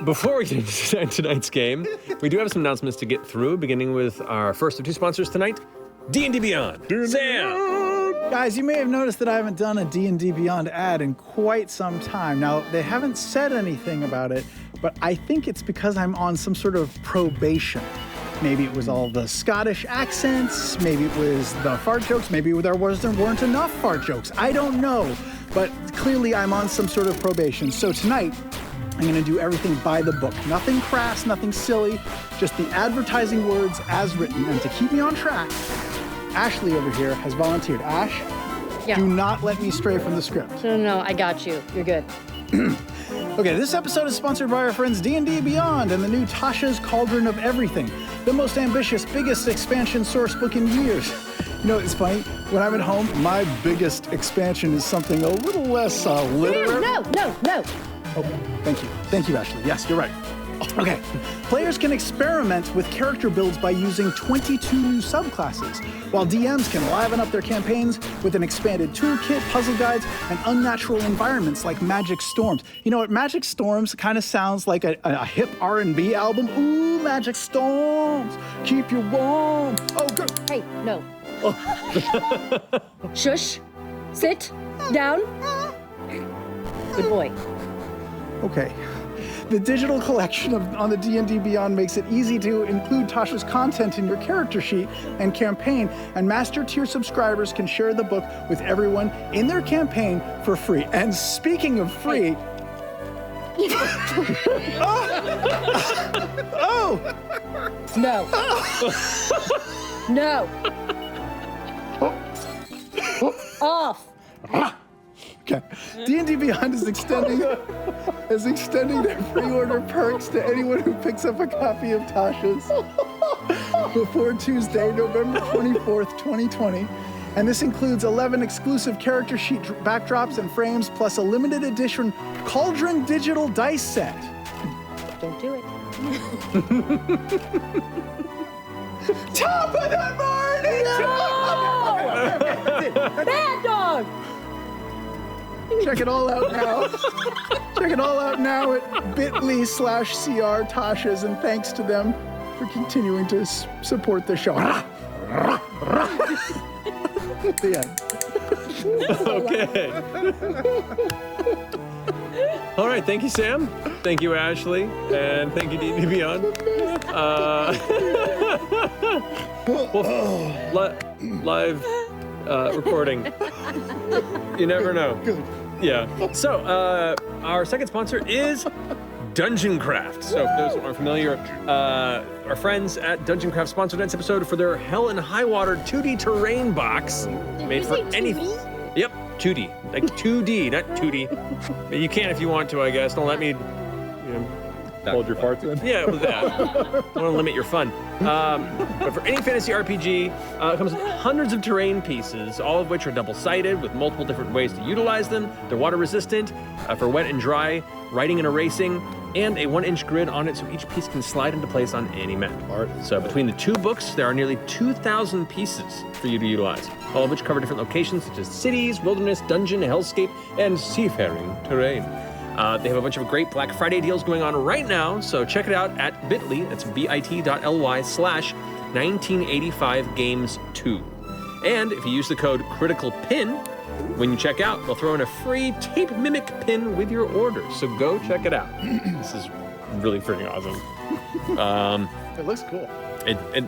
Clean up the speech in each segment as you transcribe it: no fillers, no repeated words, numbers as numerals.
Before we get into tonight's game, we do have some announcements to get through, beginning with our first of two sponsors tonight, D&D Beyond. Sam! Guys, you may have noticed that I haven't done a D&D Beyond ad in quite some time. Now, they haven't said anything about it, but I think it's because I'm on some sort of probation. Maybe it was all the Scottish accents, maybe it was the fart jokes, maybe there weren't enough fart jokes. I don't know, but clearly I'm on some sort of probation. So tonight, I'm gonna do everything by the book. Nothing crass, nothing silly, just the advertising words as written. And to keep me on track, Ashley over here has volunteered. Ash, do not let me stray from the script. No, I got you. You're good. Okay, this episode is sponsored by our friends D&D Beyond and the new Tasha's Cauldron of Everything, the most ambitious, biggest expansion source book in years. You know, it's funny, when I'm at home, my biggest expansion is something a little less literary. No. Oh, thank you. Thank you, Ashley. Yes, you're right. Okay, players can experiment with character builds by using 22 new subclasses, while DMs can liven up their campaigns with an expanded toolkit, puzzle guides, and unnatural environments like Magic Storms. You know what? Magic Storms kind of sounds like a hip R&B album. Ooh, Magic Storms, keep you warm. Oh, good. Hey, no. Shush. Sit down. Good boy. Okay. The digital collection on the D&D Beyond makes it easy to include Tasha's content in your character sheet and campaign, and Master Tier subscribers can share the book with everyone in their campaign for free. And speaking of free... Oh! No. No. Off. Okay. D&D Beyond is extending their pre-order perks to anyone who picks up a copy of Tasha's before Tuesday, November 24th, 2020. And this includes 11 exclusive character sheet backdrops and frames, plus a limited edition Cauldron digital dice set. Don't do it. Top of the morning! No! Bad dog! Check it all out now. Check it all out now at bit.ly/CR Tasha's, and thanks to them for continuing to support the show. The end. Okay. All right, thank you, Sam. Thank you, Ashley. And thank you, D&D Beyond. Live recording. You never know. Good. Yeah. So, our second sponsor is Dungeon Craft. So, for those who aren't familiar, our friends at Dungeon Craft sponsored tonight's episode for their Hell and High Water 2D terrain box. Made for anything. Yep, 2D. Like 2D, not 2D. You can if you want to, I guess. Don't let me, hold your farts in. yeah, with that. I don't want to limit your fun. But for any fantasy RPG, it comes with hundreds of terrain pieces, all of which are double-sided with multiple different ways to utilize them. They're water-resistant for wet and dry, writing and erasing, and a 1-inch grid on it so each piece can slide into place on any map. So between the two books, there are nearly 2,000 pieces for you to utilize, all of which cover different locations such as cities, wilderness, dungeon, hellscape, and seafaring terrain. They have a bunch of great Black Friday deals going on right now, so check it out at bit.ly, that's bit.ly/1985games2. And if you use the code CRITICALPIN, when you check out, they'll throw in a free tape mimic pin with your order, so go check it out. This is really freaking awesome. It looks cool.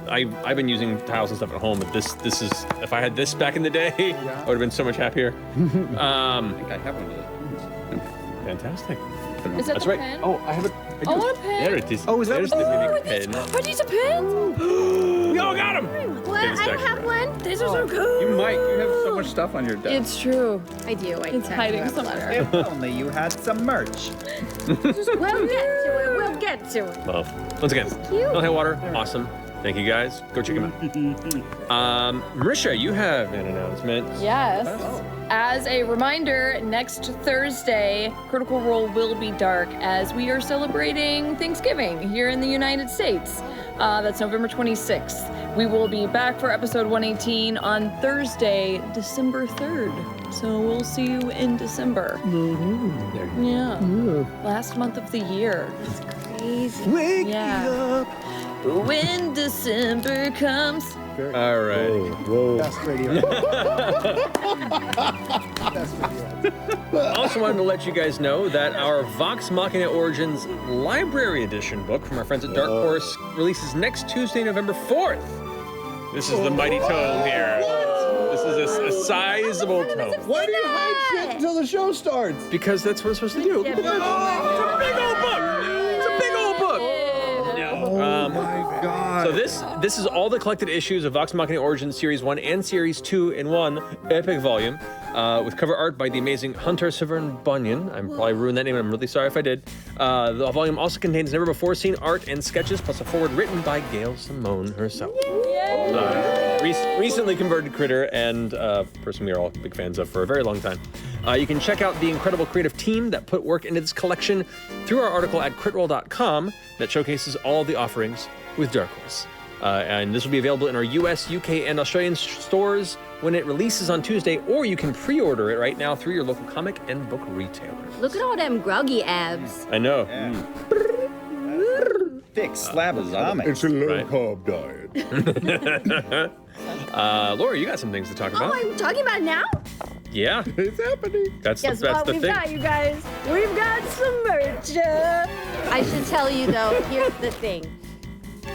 I've been using tiles and stuff at home, but this is, if I had this back in the day, I would have been so much happier. I think I have one of those. Fantastic. Is that That's the right. pen? Oh, I have it. I want a pen. There it is. Oh, is that There's what- the Oh, mimic that's pen. Are these a pen? We all got him. What? Give us I don't back. have one. These are so cool. You might. You have so much stuff on your desk. It's true. I do. It's hiding somewhere. If only you had some merch. We'll get to it. We'll get to it. Well, once again, Cute. Hell High Water, awesome. Thank you guys. Go check them out. Marisha, you have an announcement. Yes. As a reminder, next Thursday, Critical Role will be dark as we are celebrating Thanksgiving here in the United States. That's November 26th. We will be back for episode 118 on Thursday, December 3rd. So we'll see you in December. Yeah. Last month of the year. It's crazy. Wake me Yeah. up. When December comes. All right. Whoa. Best radio. Best radio. Also wanted to let you guys know that our Vox Machina Origins Library Edition book from our friends at Dark Horse releases next Tuesday, November 4th. This is the mighty tome here. This is a sizable tome. Why do you hide shit until the show starts? Because that's what I'm supposed to do. It's a big old book. It's a big old book. Yeah. My God. So this is all the collected issues of Vox Machina Origins Series 1 and Series 2 in one epic volume, with cover art by the amazing Hunter Severn Bunyan. I'm probably ruined that name, and I'm really sorry if I did. The volume also contains never-before-seen art and sketches, plus a foreword written by Gail Simone herself. Recently converted critter and a person we are all big fans of for a very long time. You can check out the incredible creative team that put work into this collection through our article at critroll.com that showcases all the offerings with Dark Horse. And this will be available in our US, UK, and Australian stores when it releases on Tuesday, or you can pre-order it right now through your local comic and book retailers. Look at all them groggy abs. I know. Thick slab of comics. It's a Right. low-carb diet. Laura, you got some things to talk Oh, about. I'm talking about it now? Yeah, It's happening. that's Guess the what thing. we've got, you guys? We've got some merch. I should tell you though, here's the thing.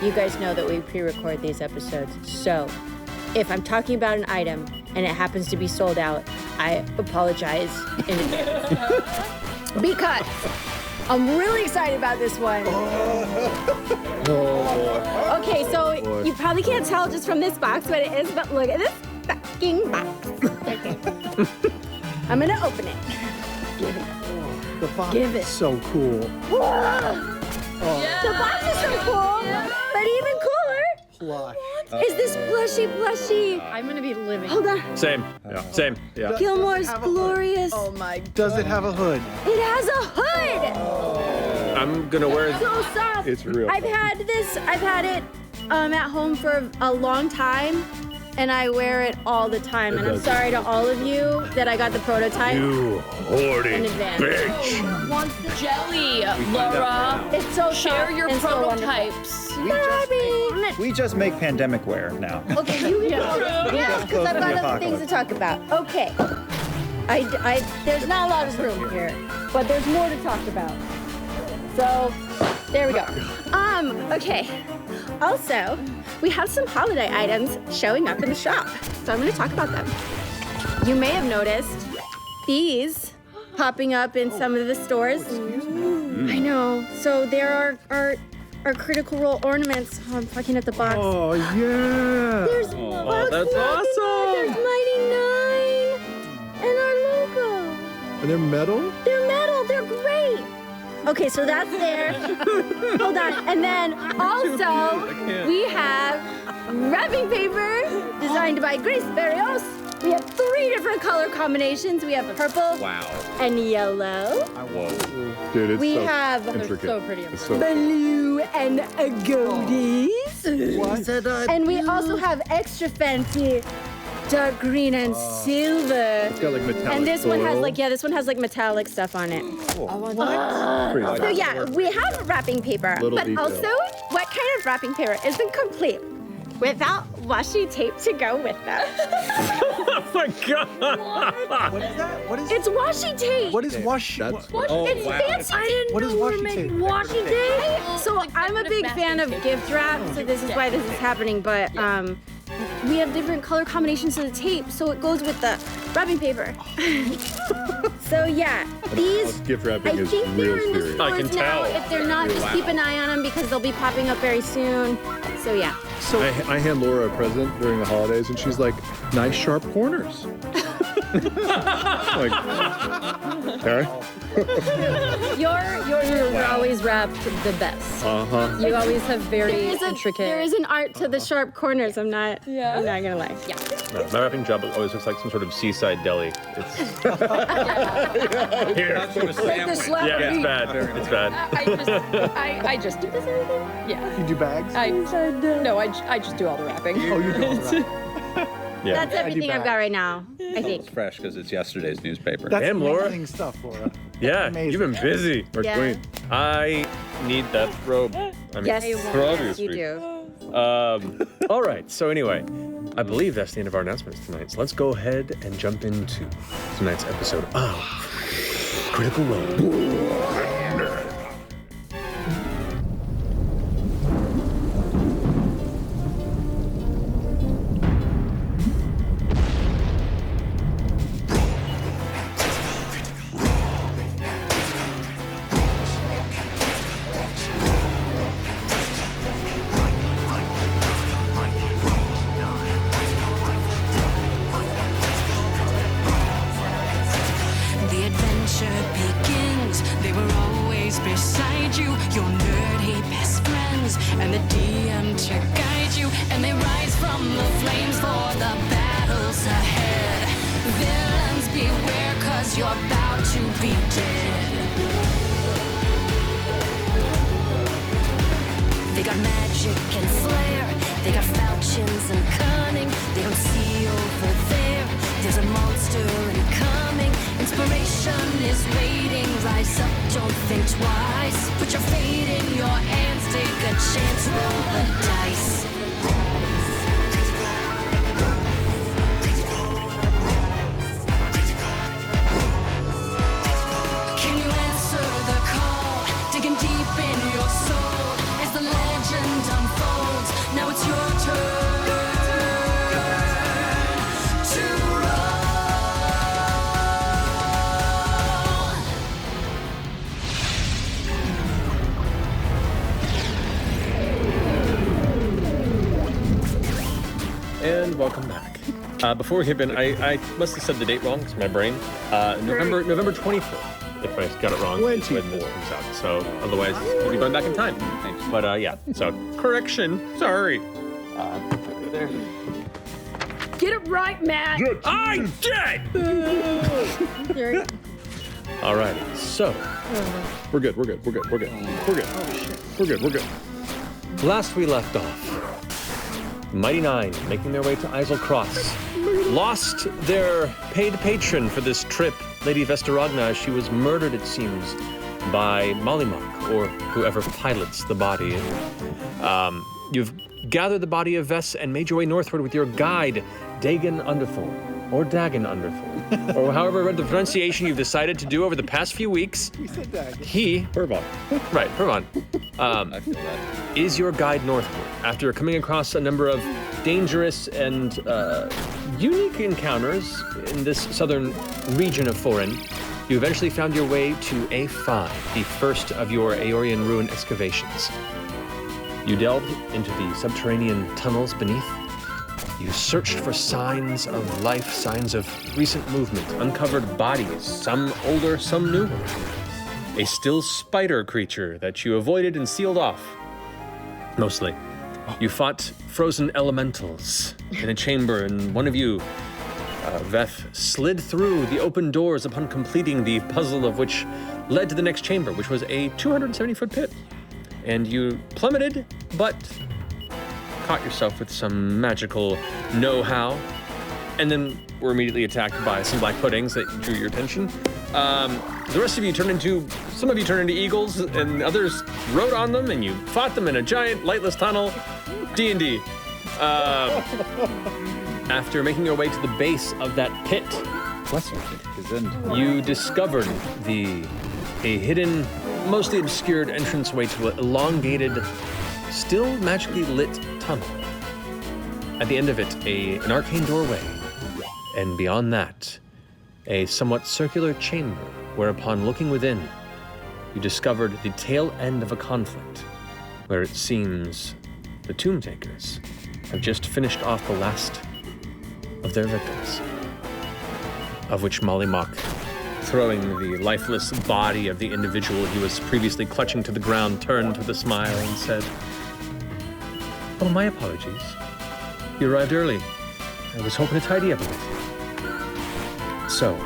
You guys know that we pre-record these episodes. So, if I'm talking about an item and it happens to be sold out, I apologize in advance. Because I'm really excited about this one. Okay, so you probably can't tell just from this box what it is, but look at this fucking box. Okay. I'm gonna open it. The box Give it. is so cool. The box is so cool, but even cooler Plush. is this blushy. I'm gonna be living. Hold on. Same. Same. Yeah. Gilmore's Glorious. Oh my. Does it have a hood? It has a hood. I'm gonna wear. So soft. It's real. I've had it at home for a long time, and I wear it all the time. And I'm sorry to all of you that I got the prototype You horny in advance. bitch. Wants the jelly, Laura. It's so Share soft your and so wonderful. prototypes. We just make pandemic wear now. Okay, you can yeah, because I've got other things to talk about. Okay, there's not a lot of room here, but there's more to talk about. So, there we go. Okay. Also, we have some holiday items showing up in the shop, so I'm going to talk about them. You may have noticed these popping up in some of the stores. I know. So there are Critical Role ornaments. Oh, I'm fucking at the box. Oh, yeah. There's Oh, that's awesome. There's Mighty Nine and our logo. And they're metal? They're metal. They're great. Okay, so that's there. Hold on. And then also we have wrapping paper designed by Grace Barrios. We have 3 different color combinations. We have purple Wow. and yellow. Whoa. Dude, it's We so have intricate. so pretty. It's so blue and goldies. What? And we also have extra fancy dark green and silver. It's got like metallic And this one has foil. this one has like metallic stuff on it. Crazy. So yeah, we have wrapping paper, Little but detail. also what kind of wrapping paper isn't complete without washi tape to go with them? Oh my god! What is that? What is It's washi tape. What is washi? That's It's fancy. I didn't What is know we were washi making tape? washi tape. So I'm a big fan of gift wrap, so this is why this is happening. But we have different color combinations of the tape, so it goes with the wrapping paper. So yeah, these. gift wrapping I is think real they're in the serious. I can stores now. tell. If they're not, just keep an eye on them because they'll be popping up very soon. So yeah. So I hand Laura a present during the holidays, and she's like, nice sharp corners. Like, okay. Yours are always wrapped the best. Uh-huh. You always have very intricate. There is an art to the sharp corners. I'm not gonna lie. Yeah. No, my wrapping job always looks like some sort of seaside deli. It's here. Yeah, it's bad. It's bad. I just do this everything. Yeah. You do bags? I just do all the wrapping. Oh, you do all that. Yeah. That's everything I've got right now, I think. It's fresh because it's yesterday's newspaper. That's Damn, Laura. amazing stuff, Laura. Yeah, amazing. you've been busy. Our Yeah. queen. I need that robe. I mean, Yes, for obvious you reasons. do. All right. So anyway, I believe that's the end of our announcements tonight. So let's go ahead and jump into tonight's episode of Critical Role. The adventure begins. They were always beside you, your nerdy best friends, and the DM to guide you. And they rise from the flames for the battles ahead. Villains beware, 'cause you're about to be dead. They got magic and flair. They got falchions and cunning. They don't see over there. There's a monster incoming. Inspiration is waiting. Rise up, don't think twice. Put your fate in your hands. Take a chance, roll the dice. Can you answer the call? Digging deep in your soul as the legend unfolds. Now it's your turn to roll. And welcome back. Before we hit in, I must have said the date wrong because my brain. November 24th. If I got it wrong, is when this comes out. So otherwise, we'll be going back in time. But yeah, so correction. Sorry. There. Get it right, Matt. I did. All right. So We're good. last we left off, the Mighty Nine, making their way to Isle Cross, lost their paid patron for this trip, Lady Vestaragna, as she was murdered, it seems, by Mollymock, or whoever pilots the body. You've gathered the body of Vess and made your way northward with your guide, Dagon Underthorn, or Dagon Underthorn, or however the pronunciation you've decided to do over the past few weeks. We said that. He, Purvon. right, Purvon, I feel that. is your guide northward. After coming across a number of dangerous and unique encounters in this southern region of Foreign, you eventually found your way to A5, the first of your Aeorian ruin excavations. You delved into the subterranean tunnels beneath. You searched for signs of life, signs of recent movement, uncovered bodies, some older, some newer. A still spider creature that you avoided and sealed off. Mostly. You fought frozen elementals in a chamber, and one of you, Veth, slid through the open doors upon completing the puzzle of which led to the next chamber, which was a 270-foot pit. And you plummeted, but caught yourself with some magical know-how, and then were immediately attacked by some black puddings that drew your attention. The rest of you turned into, some of you turned into eagles, and others rode on them, and you fought them in a giant lightless tunnel. D&D. After making your way to the base of that pit, you discovered a hidden, mostly obscured entranceway to an elongated, still magically lit tunnel. At the end of it, an arcane doorway, and beyond that, a somewhat circular chamber, whereupon looking within, you discovered the tail end of a conflict, where it seems the Tomb Takers have just finished off the last of their victims. of which Mollymock, throwing the lifeless body of the individual he was previously clutching to the ground, turned with a smile and said, "Oh, my apologies. You arrived early. I was hoping to tidy up a bit." So,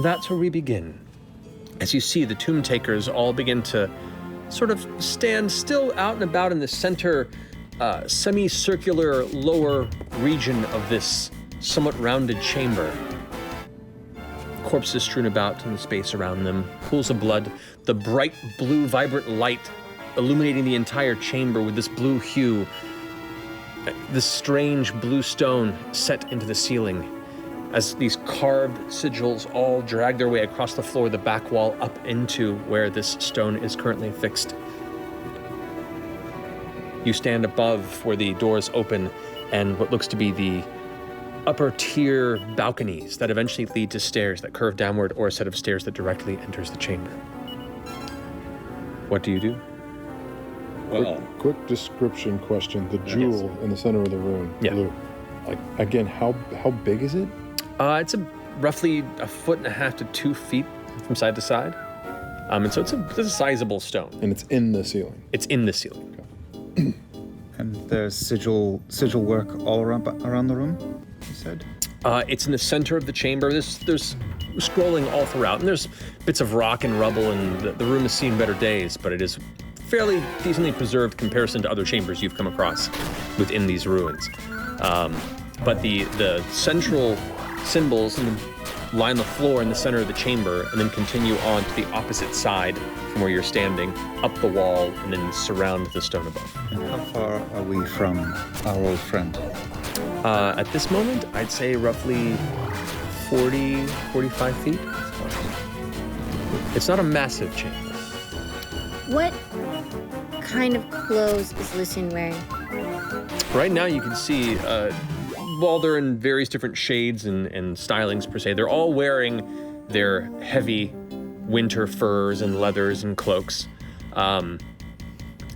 that's where we begin. As you see, the tomb takers all begin to sort of stand still out and about in the center, semicircular lower region of this somewhat rounded chamber. Corpses strewn about in the space around them, pools of blood, the bright blue, vibrant light illuminating the entire chamber with this blue hue, this strange blue stone set into the ceiling as these carved sigils all drag their way across the floor, the back wall up into where this stone is currently fixed. You stand above where the doors open and what looks to be the upper tier balconies that eventually lead to stairs that curve downward, or a set of stairs that directly enters the chamber. What do you do? Well, Quick description question. The jewel in the center of the room. Yeah. Blue. Like, again, how big is it? It's roughly 1.5 to 2 feet from side to side. And so it's a sizable stone. And it's in the ceiling. It's in the ceiling. And there's sigil work all around the room, you said? It's in the center of the chamber. There's scrolling all throughout, and there's bits of rock and rubble, and the room has seen better days, but it is fairly decently preserved comparison to other chambers you've come across within these ruins. But the central symbols line the floor in the center of the chamber and then continue on to the opposite side from where you're standing, up the wall, and then surround the stone above. And how far are we from our old friend? At this moment, I'd say roughly 40, 45 feet. It's not a massive chamber. What kind of clothes is Lucian wearing? Right now you can see, while they're in various different shades and stylings per se, they're all wearing their heavy winter furs and leathers and cloaks.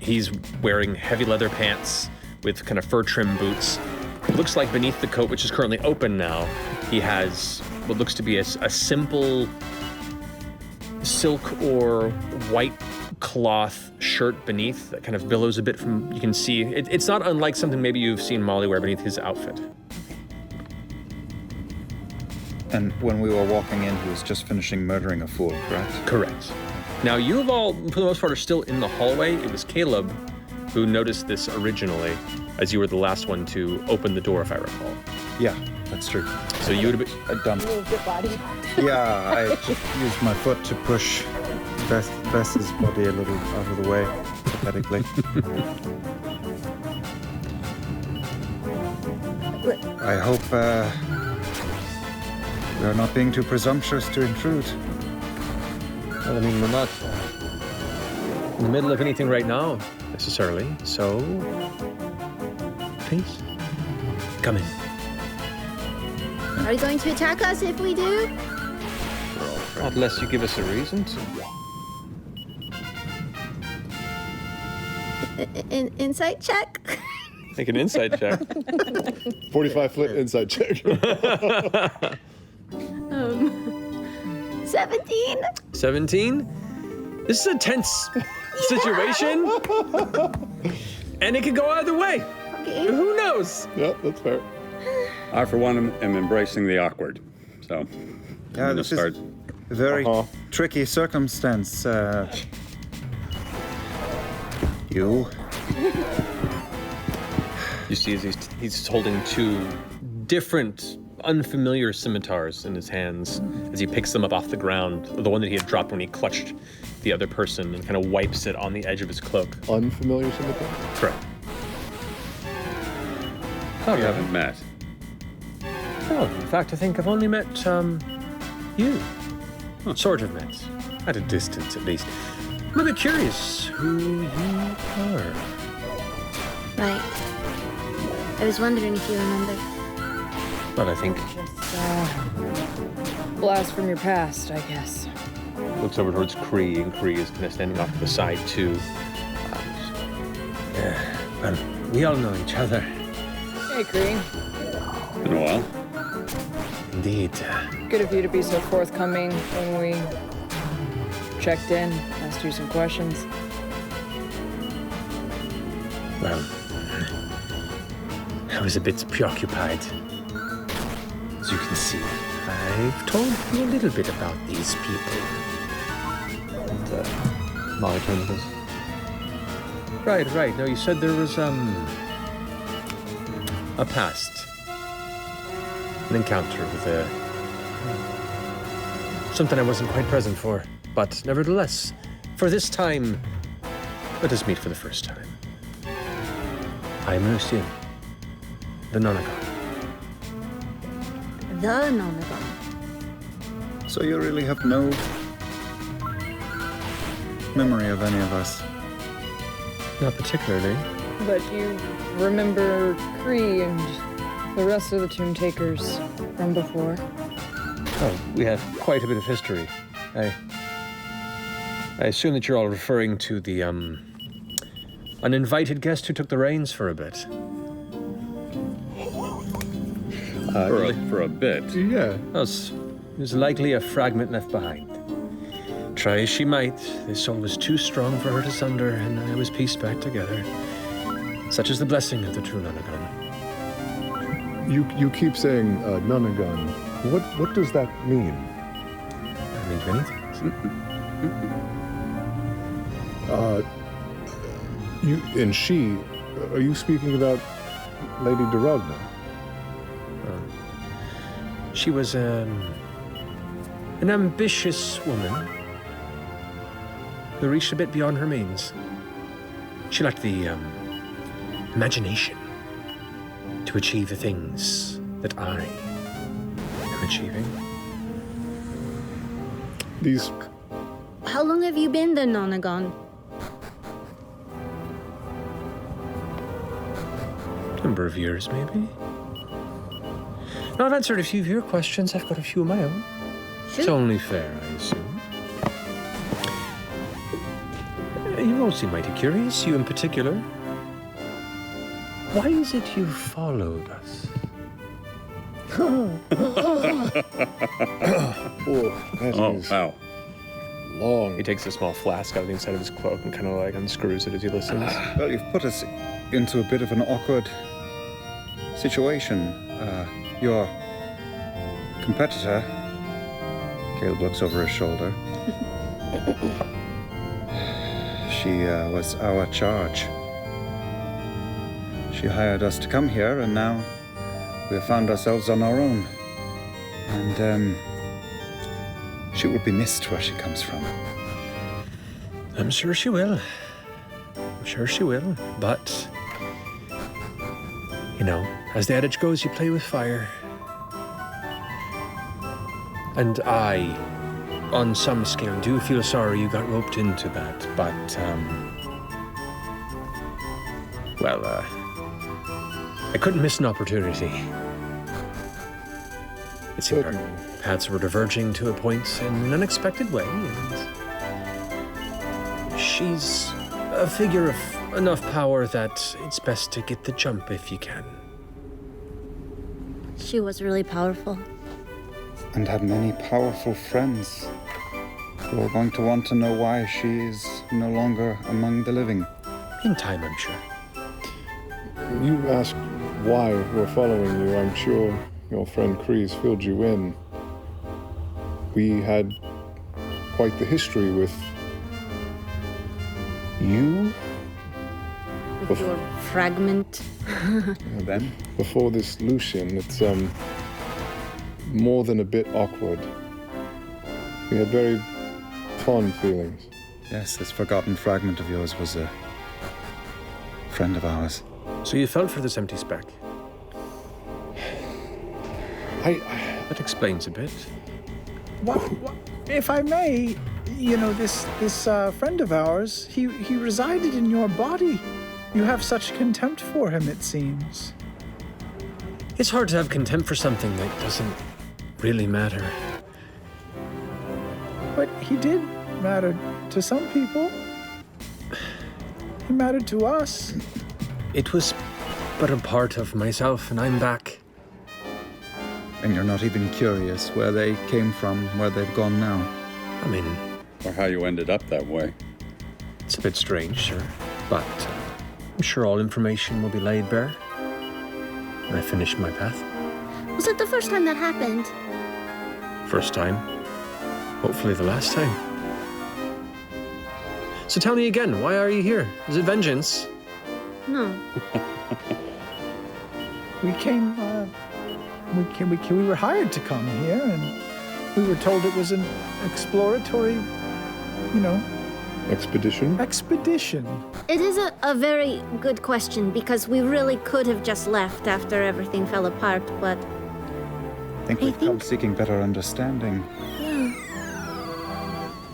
He's wearing heavy leather pants with kind of fur trim boots. It looks like beneath the coat, which is currently open now, he has what looks to be a simple silk or white cloth shirt beneath that kind of billows a bit from, you can see, it's not unlike something maybe you've seen Molly wear beneath his outfit. And when we were walking in, he was just finishing murdering a fool, correct? Correct. Now, you have all, for the most part, are still in the hallway. It was Caleb who noticed this originally, as you were the last one to open the door, if I recall. Yeah, that's true. So you would have been... I dumped. Yeah, I just used my foot to push Bess's body a little out of the way, pathetically. I hope we are not being too presumptuous to intrude. Well, I mean, we're not in the middle of anything right now, necessarily, so... Please, come in. Are you going to attack us if we do? Not unless you give us a reason to. Insight check? Make an insight check. 45-foot inside check. 17? 17? This is a tense situation. And it could go either way. Okay. Who knows? Yep, that's fair. I, for one, am embracing the awkward. So, Yeah, I'm gonna this start. is a very Uh-huh. tricky circumstance. You. You see, as he's holding two different, unfamiliar scimitars in his hands as he picks them up off the ground. The one that he had dropped when he clutched the other person, and kind of wipes it on the edge of his cloak. Unfamiliar scimitar? Correct. We haven't met. Oh, in fact, I think I've only met, you. Sort of met. At a distance, at least. I'm a bit curious who you are. Right. I was wondering if you remember. But I think Blast from your past, I guess. looks over towards Kree, and Kree is kind of standing off to the side too. Well, we all know each other. Hey, Kree. In a while. Indeed. Good of you to be so forthcoming when we checked in, asked you some questions. Well, I was a bit preoccupied. As you can see, I've told you a little bit about these people. And, Molly turned to us. Right. Now, you said there was, a past. An encounter with something I wasn't quite present for. But nevertheless, for this time, let us meet for the first time. I am Lucien, the Nonagon. The Nonagon. So you really have no memory of any of us? Not particularly. But you remember Kree and the rest of the Tomb Takers from before. Oh, we have quite a bit of history. I assume that you're all referring to the, an invited guest who took the reins for a bit. For a bit. Yeah. There's likely a fragment left behind. Try as she might, this soul was too strong for her to sunder, and I was pieced back together. Such is the blessing of the true Nonagon. You keep saying Nonagon. What does that mean? It means many things. You and she. Are you speaking about Lady Duragna? She was an ambitious woman who reached a bit beyond her means. She lacked the imagination to achieve the things that I am achieving. These. How long have you been the Nonagon? Number of years, maybe. Now, I've answered a few of your questions. I've got a few of my own. It's only fair, I assume. You all seem mighty curious, you in particular. Why is it you followed us? Wow. Long. He takes a small flask out of the inside of his cloak and kind of like unscrews it as he listens. Well, you've put us into a bit of an awkward situation. Your competitor, Caleb looks over his shoulder. She was our charge. She hired us to come here, and now we have found ourselves on our own. And she will be missed where she comes from. I'm sure she will. But, you know, as the adage goes, you play with fire. And I, on some scale, do feel sorry you got roped into that. But, I couldn't miss an opportunity. It seemed our paths were diverging to a point in an unexpected way, and she's a figure of enough power that it's best to get the jump if you can. She was really powerful. And had many powerful friends who are going to want to know why she is no longer among the living. In time, I'm sure. You asked why we're following you. I'm sure your friend Kreese filled you in. We had quite the history with you. With your fragment. Then? Before this Lucien, it's more than a bit awkward. We had very fond feelings. Yes, this forgotten fragment of yours was a friend of ours. So you fell for this empty speck. That explains a bit. What, if I may, you know, this friend of ours, he resided in your body. You have such contempt for him, it seems. It's hard to have contempt for something that doesn't really matter. But he did matter to some people. He mattered to us. It was but a part of myself, and I'm back. And you're not even curious where they came from, where they've gone now? I mean, Or how you ended up that way. it's a bit strange, sir, but I'm sure all information will be laid bare when I finish my path. Was it the first time that happened? First time, hopefully the last time. So tell me again, why are you here? Is it vengeance? No. We came, we were hired to come here, and we were told it was an exploratory, Expedition? expedition. It is a very good question because we really could have just left after everything fell apart, but I think we've come seeking better understanding.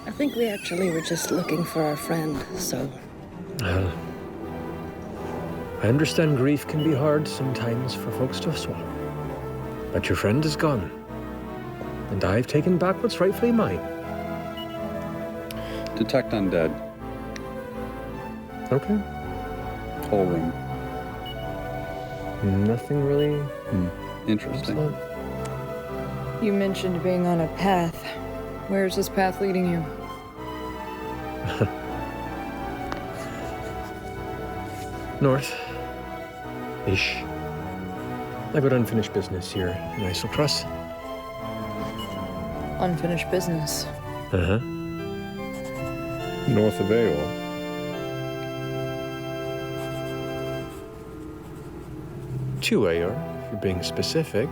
I think we actually were just looking for our friend, so. Well, I understand grief can be hard sometimes for folks to swallow. But your friend is gone, and I've taken back what's rightfully mine. Detect undead. Okay. Whole room. Nothing really. Interesting. Excellent. You mentioned being on a path. Where's this path leading you? North. Ish. I've got unfinished business here in Isocross. Unfinished business. Uh-huh. North of Aor. To Aor, if you're being specific.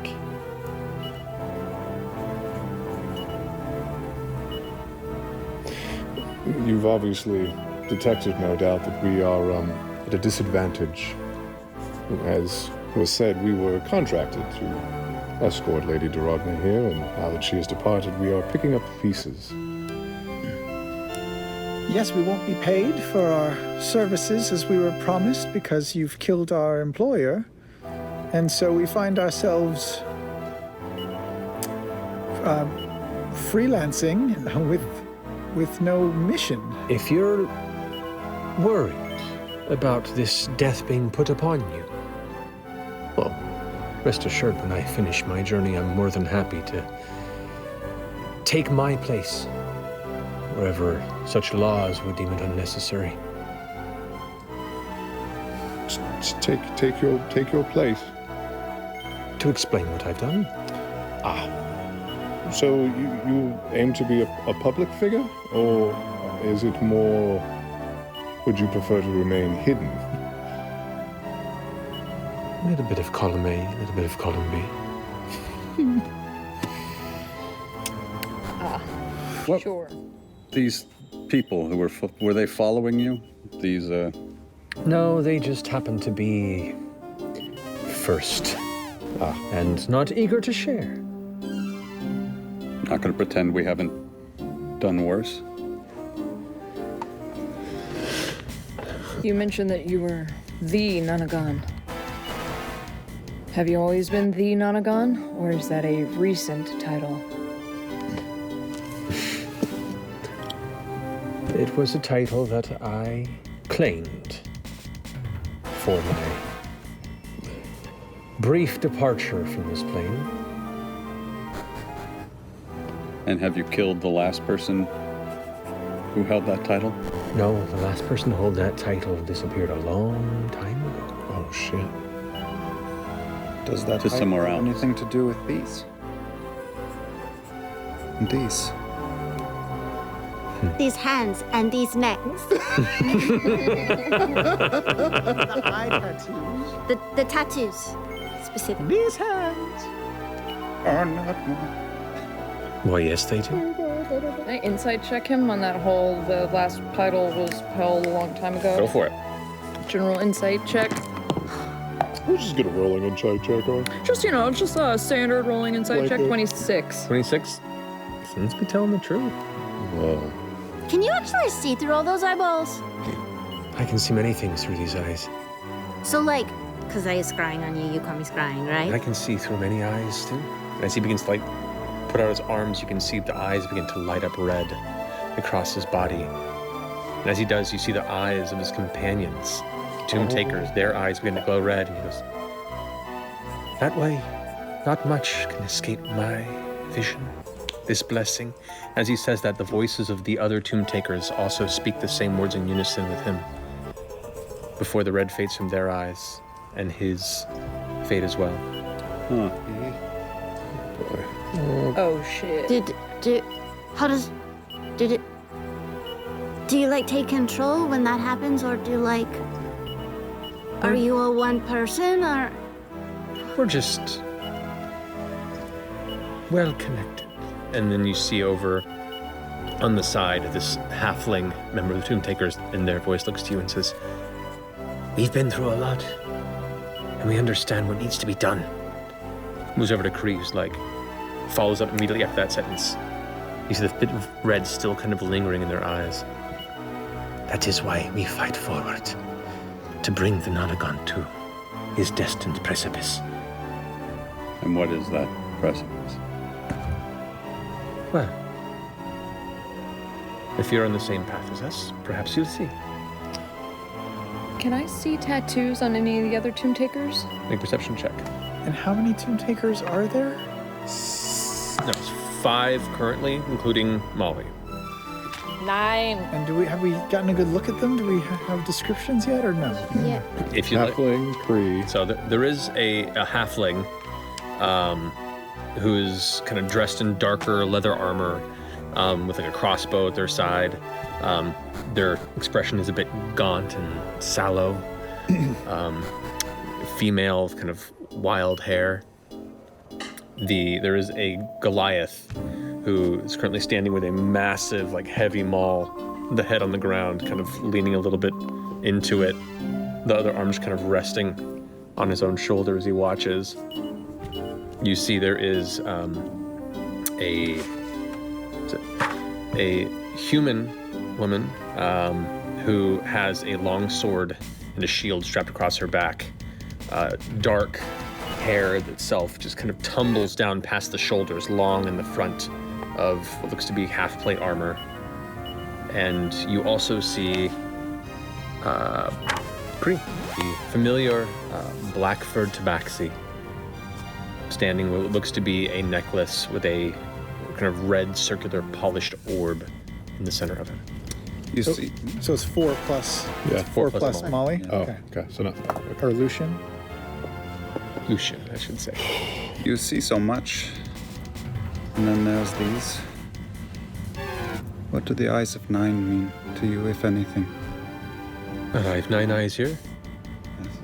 You've obviously detected, no doubt, that we are at a disadvantage. As was said, we were contracted to escort Lady Dorogna here, and now that she has departed, we are picking up the pieces. Yes, we won't be paid for our services as we were promised because you've killed our employer. And so we find ourselves freelancing with no mission. If you're worried about this death being put upon you, well, rest assured when I finish my journey, I'm more than happy to take my place wherever such laws would deem it unnecessary. Just take your place. To explain what I've done. So you aim to be a public figure, or is it more? Would you prefer to remain hidden? A little bit of column A, a little bit of column B. What, Sure. These people who were they following you? These, No, they just happen to be first. And not eager to share. not gonna pretend we haven't done worse. You mentioned that you were the Nonagon. Have you always been the Nonagon, or is that a recent title? It was a title that I claimed for my brief departure from this plane. And have you killed the last person who held that title? No, the last person to hold that title disappeared a long time ago. Oh shit. Does that To somewhere have else. anything to do with these? These? These hands and these necks. The eye tattoos. The tattoos, specifically. These hands. Are not mine. Why, yes, they do. Can I insight check him on that whole, the last title was held a long time ago? Go for it. General insight check. We'll just get a rolling insight check on. Just, just a standard rolling insight check, Like it. 26. 26? Seems to be telling the truth. Can you actually see through all those eyeballs? I can see many things through these eyes. So like, because I is scrying on you, you call me scrying, right? I can see through many eyes, too. And as he begins to, put out his arms, you can see the eyes begin to light up red across his body. And as he does, you see the eyes of his companions, Tomb Takers, their eyes begin to glow red, and he goes, that way, Not much can escape my vision. This blessing. As he says that, the voices of the other tomb takers also speak the same words in unison with him. Before the red fades from their eyes, and his fade as well. Huh. Oh shit. Do you like take control when that happens, or do you like, are you a one person, or? We're just well connected. And then you see over on the side this halfling member of the Tomb Takers, and their voice looks to you and says, "We've been through a lot, and we understand what needs to be done." Moves over to Kree, who's like, follows up immediately after that sentence. You see the bit of red still kind of lingering in their eyes. That is why we fight forward, to bring the Nonagon to his destined precipice. And what is that precipice? Well, if you're on the same path as us, perhaps you'll see. Can I see tattoos on any of the other tomb takers? Make a perception check. And how many tomb takers are there? No, it's 5 currently, including Molly. 9. And have we gotten a good look at them? Do we have descriptions yet, or no? Yeah. If you Halfling, Kree. So there is a halfling who's kind of dressed in darker leather armor with like a crossbow at their side. Their expression is a bit gaunt and sallow. Female, kind of wild hair. There is a Goliath who is currently standing with a massive, like, heavy maul, the head on the ground, kind of leaning a little bit into it, the other arm just kind of resting on his own shoulder as he watches. You see there is a human woman who has a long sword and a shield strapped across her back. Dark hair itself just kind of tumbles down past the shoulders, long in the front of what looks to be half-plate armor. And you also see Kree, the familiar black-furred tabaxi, standing with what looks to be a necklace with a kind of red, circular, polished orb in the center of it. You see, So it's 4 plus. Yeah. 4 plus Molly. Oh, Okay. okay. So not. Or Lucian. Lucian, I should say. you see so much. And then there's these. What do the eyes of 9 mean to you, if anything? Well, I have 9 eyes here. Yes.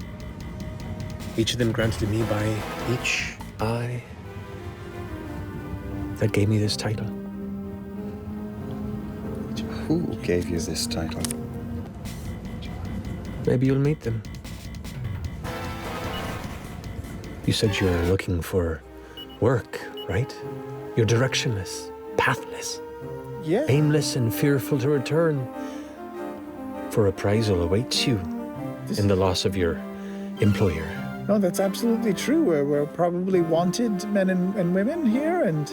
Each of them granted to me by each eye that gave me this title. Who gave you this title? Maybe you'll meet them. You said you're looking for work, right? You're directionless, pathless, Yeah. aimless and fearful to return. For appraisal awaits you in the loss of your employer. No, that's absolutely true. We're probably wanted men and women here, and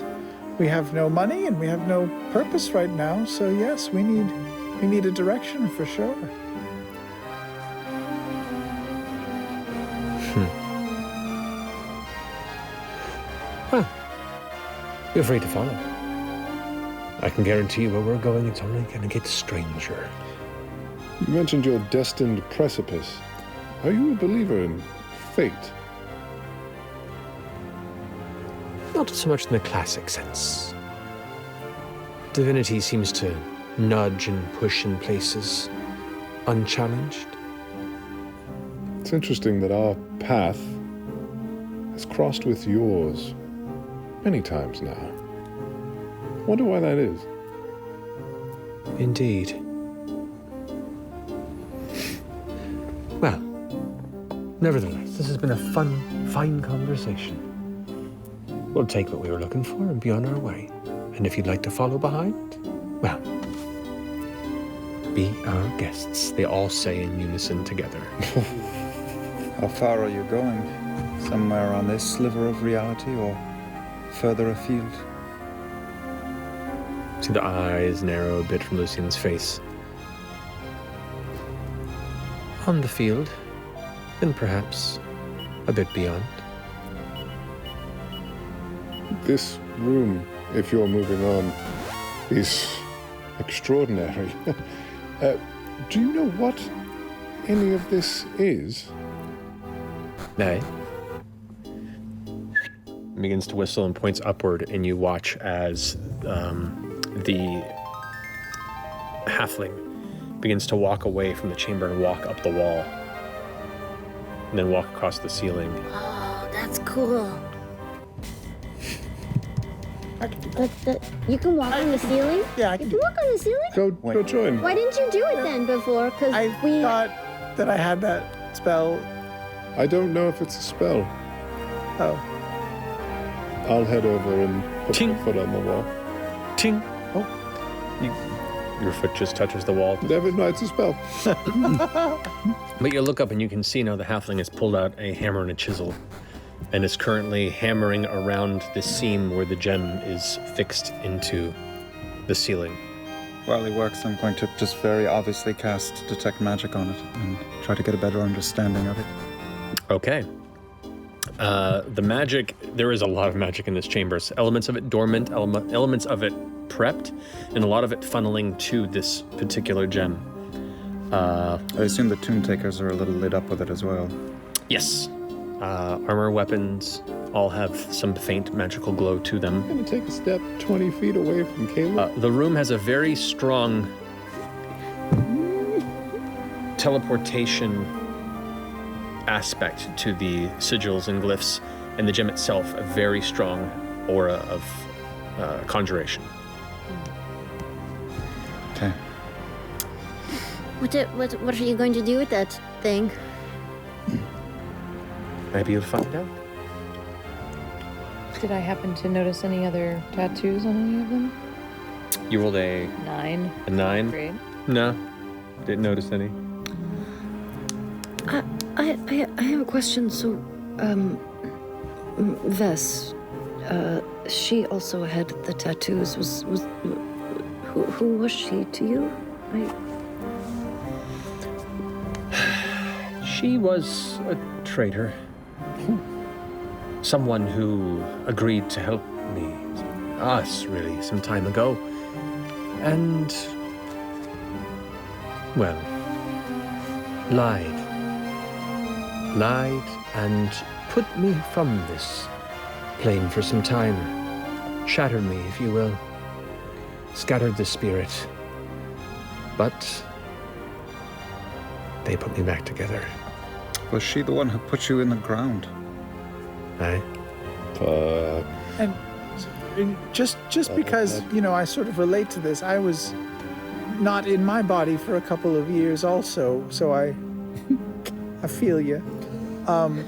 we have no money and we have no purpose right now. So yes, we need a direction for sure. Well, you're free to follow. I can guarantee you where we're going, it's only gonna get stranger. You mentioned your destined precipice. Are you a believer in fate? Not so much in the classic sense. Divinity seems to nudge and push in places unchallenged. It's interesting that our path has crossed with yours many times now. Wonder why that is. Indeed. Well, nevertheless, this has been a fine conversation. We'll take what we were looking for and be on our way. And if you'd like to follow behind, well, be our guests, they all say in unison together. How far are you going? Somewhere on this sliver of reality or further afield? See the eyes narrow a bit from Lucian's face. On the field, and perhaps a bit beyond. This room, if you're moving on, is extraordinary. Do you know what any of this is? Nay. Begins to whistle and points upward, and you watch as the halfling begins to walk away from the chamber and walk up the wall, and then walk across the ceiling. Oh, that's cool. You can walk on the ceiling? Yeah, I can do walk on the ceiling? Go join. Why didn't you do it then before? Because I thought that I had that spell. I don't know if it's a spell. Oh. I'll head over and put Ting. my foot on the wall. Ting! Oh. Your foot just touches the wall. Never know it's a spell. But you look up and you can see now the halfling has pulled out a hammer and a chisel and is currently hammering around the seam where the gem is fixed into the ceiling. While he works, I'm going to just very obviously cast Detect Magic on it and try to get a better understanding of it. Okay. The magic, there is a lot of magic in this chamber. Elements of it dormant, elements of it prepped, and a lot of it funneling to this particular gem. I assume the Tomb Takers are a little lit up with it as well. Yes. Armor, weapons, all have some faint magical glow to them. I'm going to take a step 20 feet away from Caleb. The room has a very strong teleportation aspect to the sigils and glyphs, and the gem itself a very strong aura of conjuration. Okay. What are you going to do with that thing? Maybe you'll find out. Did I happen to notice any other tattoos on any of them? You rolled a 9. A 9? Great. No, didn't notice any. I have a question. So, Vess, she also had the tattoos. Who was she to you? She was a traitor. Someone who agreed to help me, us really, some time ago. And, well, lied and put me from this plane for some time. Shattered me, if you will. Scattered the spirit. But they put me back together. Was she the one who put you in the ground? Aye. And just because, I sort of relate to this, I was not in my body for a couple of years also, so I feel you. And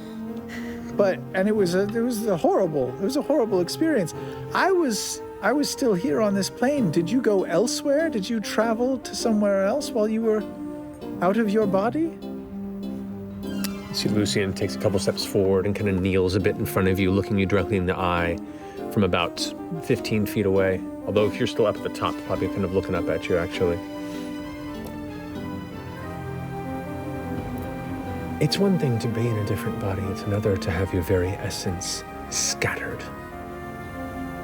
it was a horrible experience. I was still here on this plane. Did you go elsewhere? Did you travel to somewhere else while you were out of your body? See, Lucian takes a couple steps forward and kind of kneels a bit in front of you, looking you directly in the eye from about 15 feet away. Although if you're still up at the top, probably kind of looking up at you, actually. It's one thing to be in a different body. It's another to have your very essence scattered.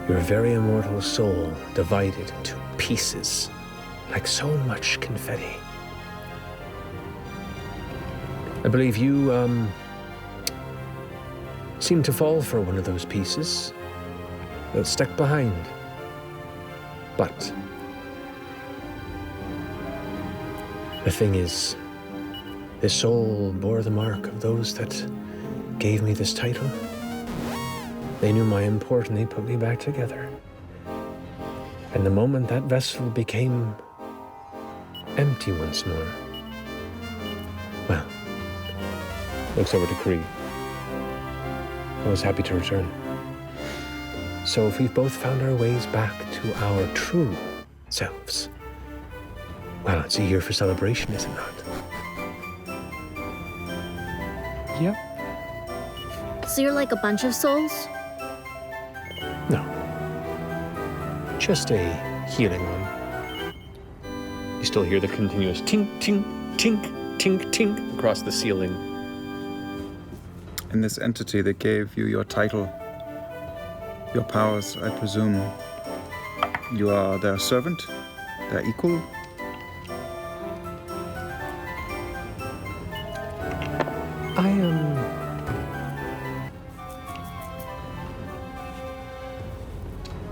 Your very immortal soul divided into pieces, like so much confetti. I believe you, seem to fall for one of those pieces that stuck behind. But the thing is, this soul bore the mark of those that gave me this title. They knew my import and they put me back together. And the moment that vessel became empty once more, well, looks over to Kree. I was happy to return. So if we've both found our ways back to our true selves, well, it's a year for celebration, is it not? Yep. So you're like a bunch of souls? No. Just a healing one. You still hear the continuous tink, tink, tink, tink, tink across the ceiling. And this entity that gave you your title, your powers, I presume you are their servant, their equal?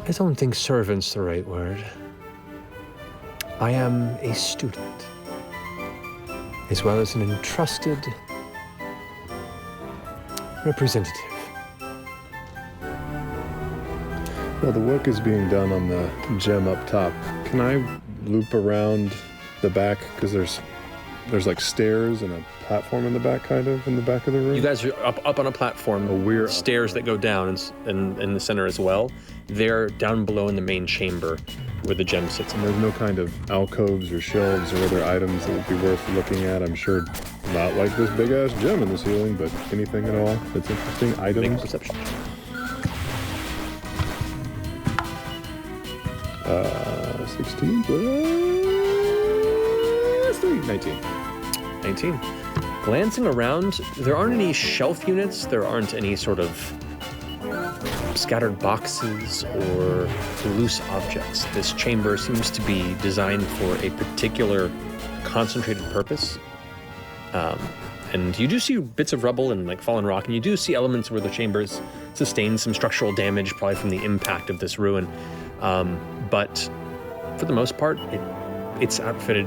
I don't think servant's the right word. I am a student, as well as an entrusted representative. Well, the work is being done on the gem up top. Can I loop around the back? Because there's like stairs and a platform in the back, kind of, in the back of the room? You guys are up on a platform. We're stairs that go down and in the center as well. They're down below in the main chamber where the gem sits. And there's no kind of alcoves or shelves or other items that would be worth looking at. I'm sure not like this big-ass gem in the ceiling, but anything at all that's interesting. Items. Make a perception. 16 plus 3, 19. 19. Glancing around, there aren't any shelf units. There aren't any sort of scattered boxes or loose objects. This chamber seems to be designed for a particular concentrated purpose. And you do see bits of rubble and like fallen rock, and you do see elements where the chamber's sustained some structural damage, probably from the impact of this ruin. But for the most part, it's outfitted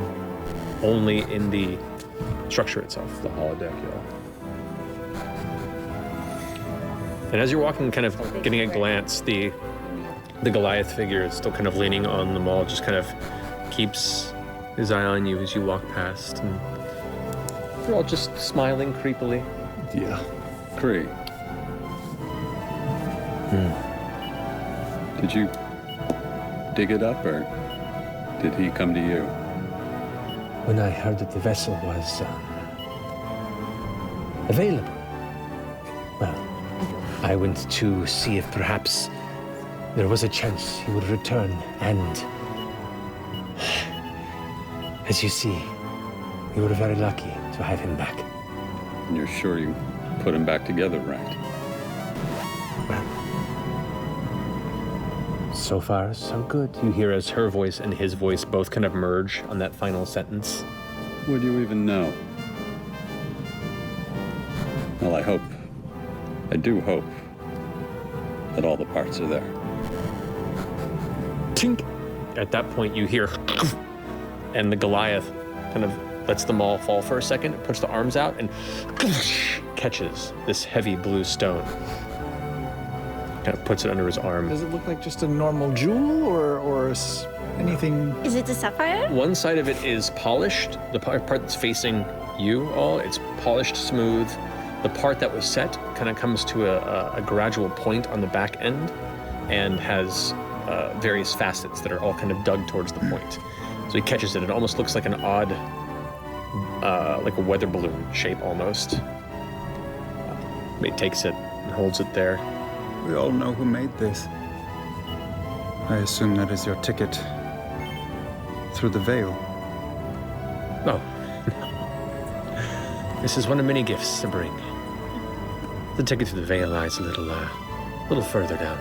only in the structure itself, the holodeck, And as you're walking, kind of getting a glance, the Goliath figure is still kind of leaning on the mall, just kind of keeps his eye on you as you walk past, and they're all just smiling creepily. Yeah. Cree. Did you dig it up, or did he come to you? When I heard that the vessel was available, well, I went to see if perhaps there was a chance he would return, and as you see, we were very lucky to have him back. And you're sure you put him back together, right? Well, so far, so good. You hear as her voice and his voice both kind of merge on that final sentence. Would you even know? Well, I do hope that all the parts are there. Tink! At that point, you hear, and the Goliath kind of lets them all fall for a second, puts the arms out, and catches this heavy blue stone. Kind of puts it under his arm. Does it look like just a normal jewel or anything? Is it a sapphire? One side of it is polished. The part that's facing you all, it's polished smooth. The part that was set kind of comes to a gradual point on the back end and has various facets that are all kind of dug towards the point. So he catches it. It almost looks like an odd, like a weather balloon shape almost. He takes it and holds it there. We all know who made this. I assume that is your ticket through the veil. Oh. This is one of many gifts to bring. The ticket to the veil lies a little further down.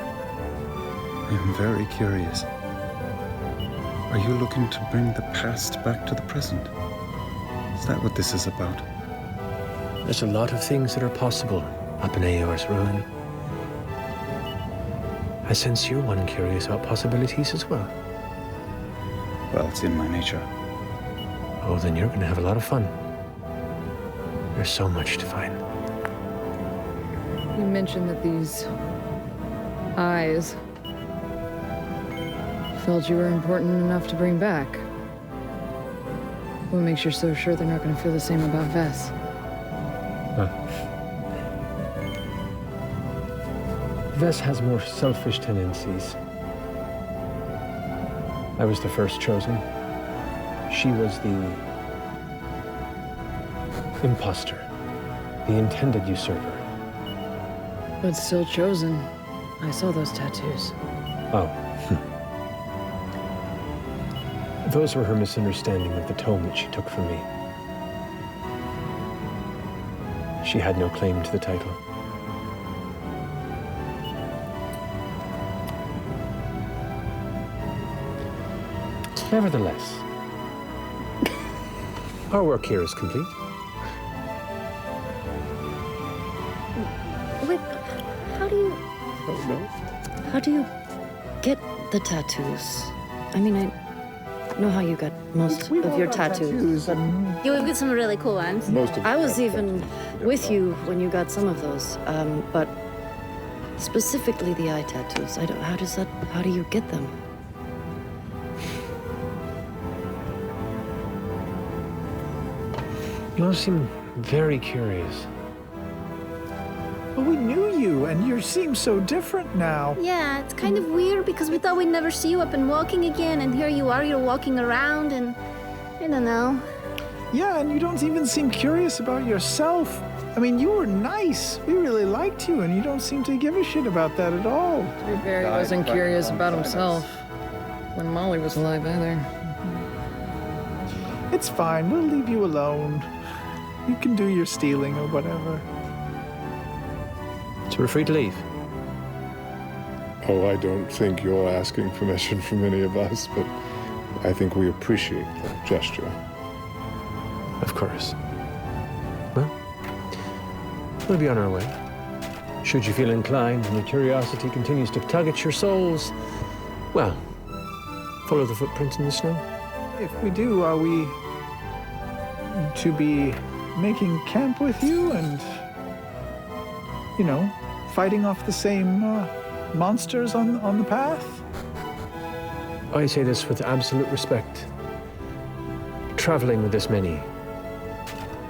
I'm very curious. Are you looking to bring the past back to the present? Is that what this is about? There's a lot of things that are possible up in Aeor's ruin. I sense you're one curious about possibilities as well. Well, it's in my nature. Oh, then you're going to have a lot of fun. There's so much to find. You mentioned that these eyes felt you were important enough to bring back. What makes you so sure they're not going to feel the same about Vess? Vess has more selfish tendencies. I was the first chosen. She was the imposter, the intended usurper. But still chosen. I saw those tattoos. Oh. Those were her misunderstanding of the tome that she took from me. She had no claim to the title. Nevertheless, our work here is complete. Wait, how do you Oh, no. how do you get the tattoos? I mean, I know how you got most We've of all your got tattoos. and You have got some really cool ones. Most of I was them. even with you when you got some of those, but specifically the eye tattoos. I don't. How do you get them? You all seem very curious. But we knew you, and you seem so different now. Yeah, it's kind of weird because we thought we'd never see you up and walking again, and here you are, you're walking around, and I don't know. Yeah, and you don't even seem curious about yourself. I mean, you were nice. We really liked you, and you don't seem to give a shit about that at all. To be fair, he wasn't curious about himself when Molly was alive either. It's fine. We'll leave you alone. You can do your stealing or whatever. So we're free to leave. Oh, I don't think you're asking permission from any of us, but I think we appreciate the gesture. Of course. Well, we'll be on our way. Should you feel inclined and your curiosity continues to tug at your souls, well, follow the footprints in the snow. If we do, are we to be making camp with you and, you know, fighting off the same monsters on the path? I say this with absolute respect. Traveling with this many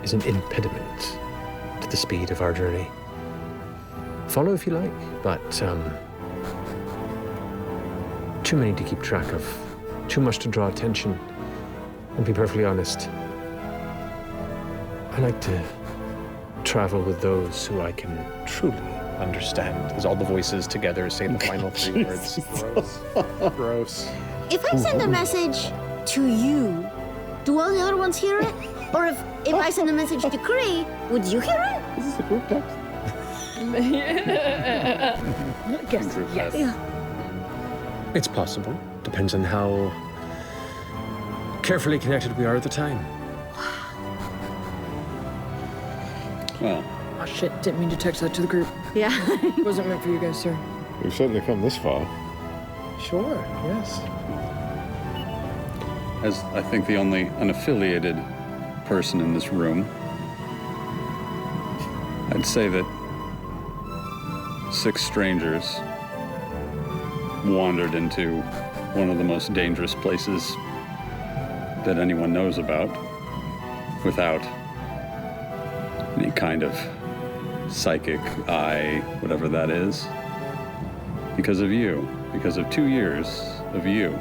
is an impediment to the speed of our journey. Follow if you like, but too many to keep track of, too much to draw attention. And to be perfectly honest, I like to travel with those who I can truly understand. As all the voices together say the final three words. Gross. Gross. If I send a message to you, do all the other ones hear it? Or if I send a message to Cree, would you hear it? Is this a group text? Yes. Yes. Yeah. It's possible. Depends on how carefully connected we are at the time. Well, Oh shit, didn't mean to text that to the group. Yeah. Wasn't meant for you guys, sir. We've certainly come this far. Sure, yes. as I think the only unaffiliated person in this room, I'd say that 6 strangers wandered into one of the most dangerous places that anyone knows about without any kind of psychic eye, whatever that is, because of you, because of 2 years of you.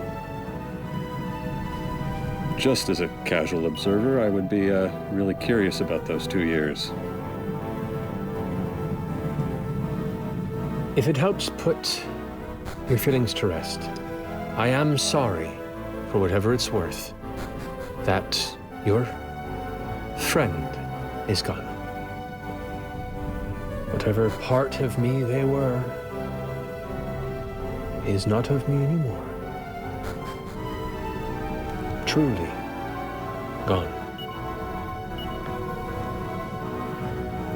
Just as a casual observer, I would be really curious about those 2 years. If it helps put your feelings to rest, I am sorry, for whatever it's worth, that your friend is gone. Whatever part of me they were is not of me anymore. Truly gone.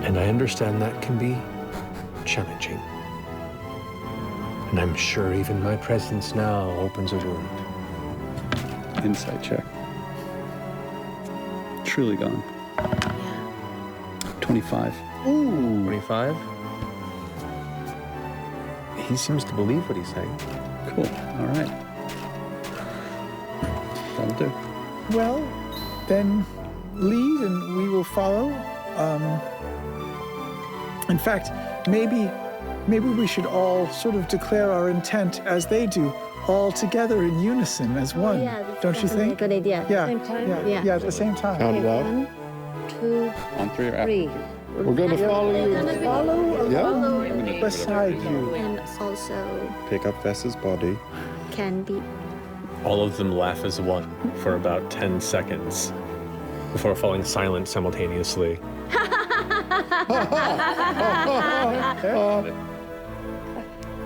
And I understand that can be challenging. And I'm sure even my presence now opens a wound. Insight check. Truly gone. 25. Ooh. 25? He seems to believe what he's saying. Cool. All right. That'll do. Well, then lead and we will follow. In fact, maybe we should all sort of declare our intent as they do, all together in unison as one. Yeah, that's don't you definitely think? a good idea. Yeah, Same time? yeah, at the same time. Count it out. 1, 2, On 3 or after? 3. We're going to follow you. Follow Yeah. along beside you. And also Pick up Vess's body. can be. All of them laugh as one for about 10 seconds before falling silent simultaneously.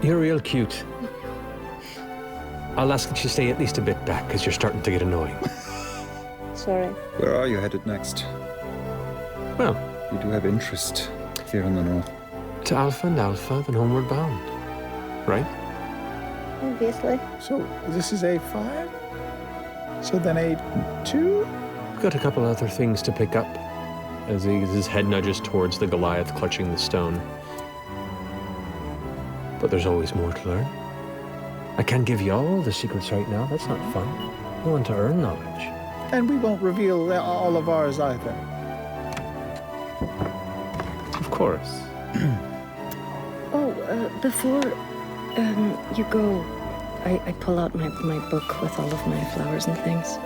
You're real cute. I'll ask that you stay at least a bit back, because you're starting to get annoying. Sorry. Where are you headed next? Well, You do have interest here in the north. to Alpha and Alpha, then homeward bound. Right? Obviously. So this is A5? So then A2? We've got a couple other things to pick up, as his head nudges towards the Goliath clutching the stone. But there's always more to learn. I can't give you all the secrets right now. That's not fun. I want to earn knowledge. And we won't reveal all of ours either. Of course. Before you go, I pull out my book with all of my flowers and things.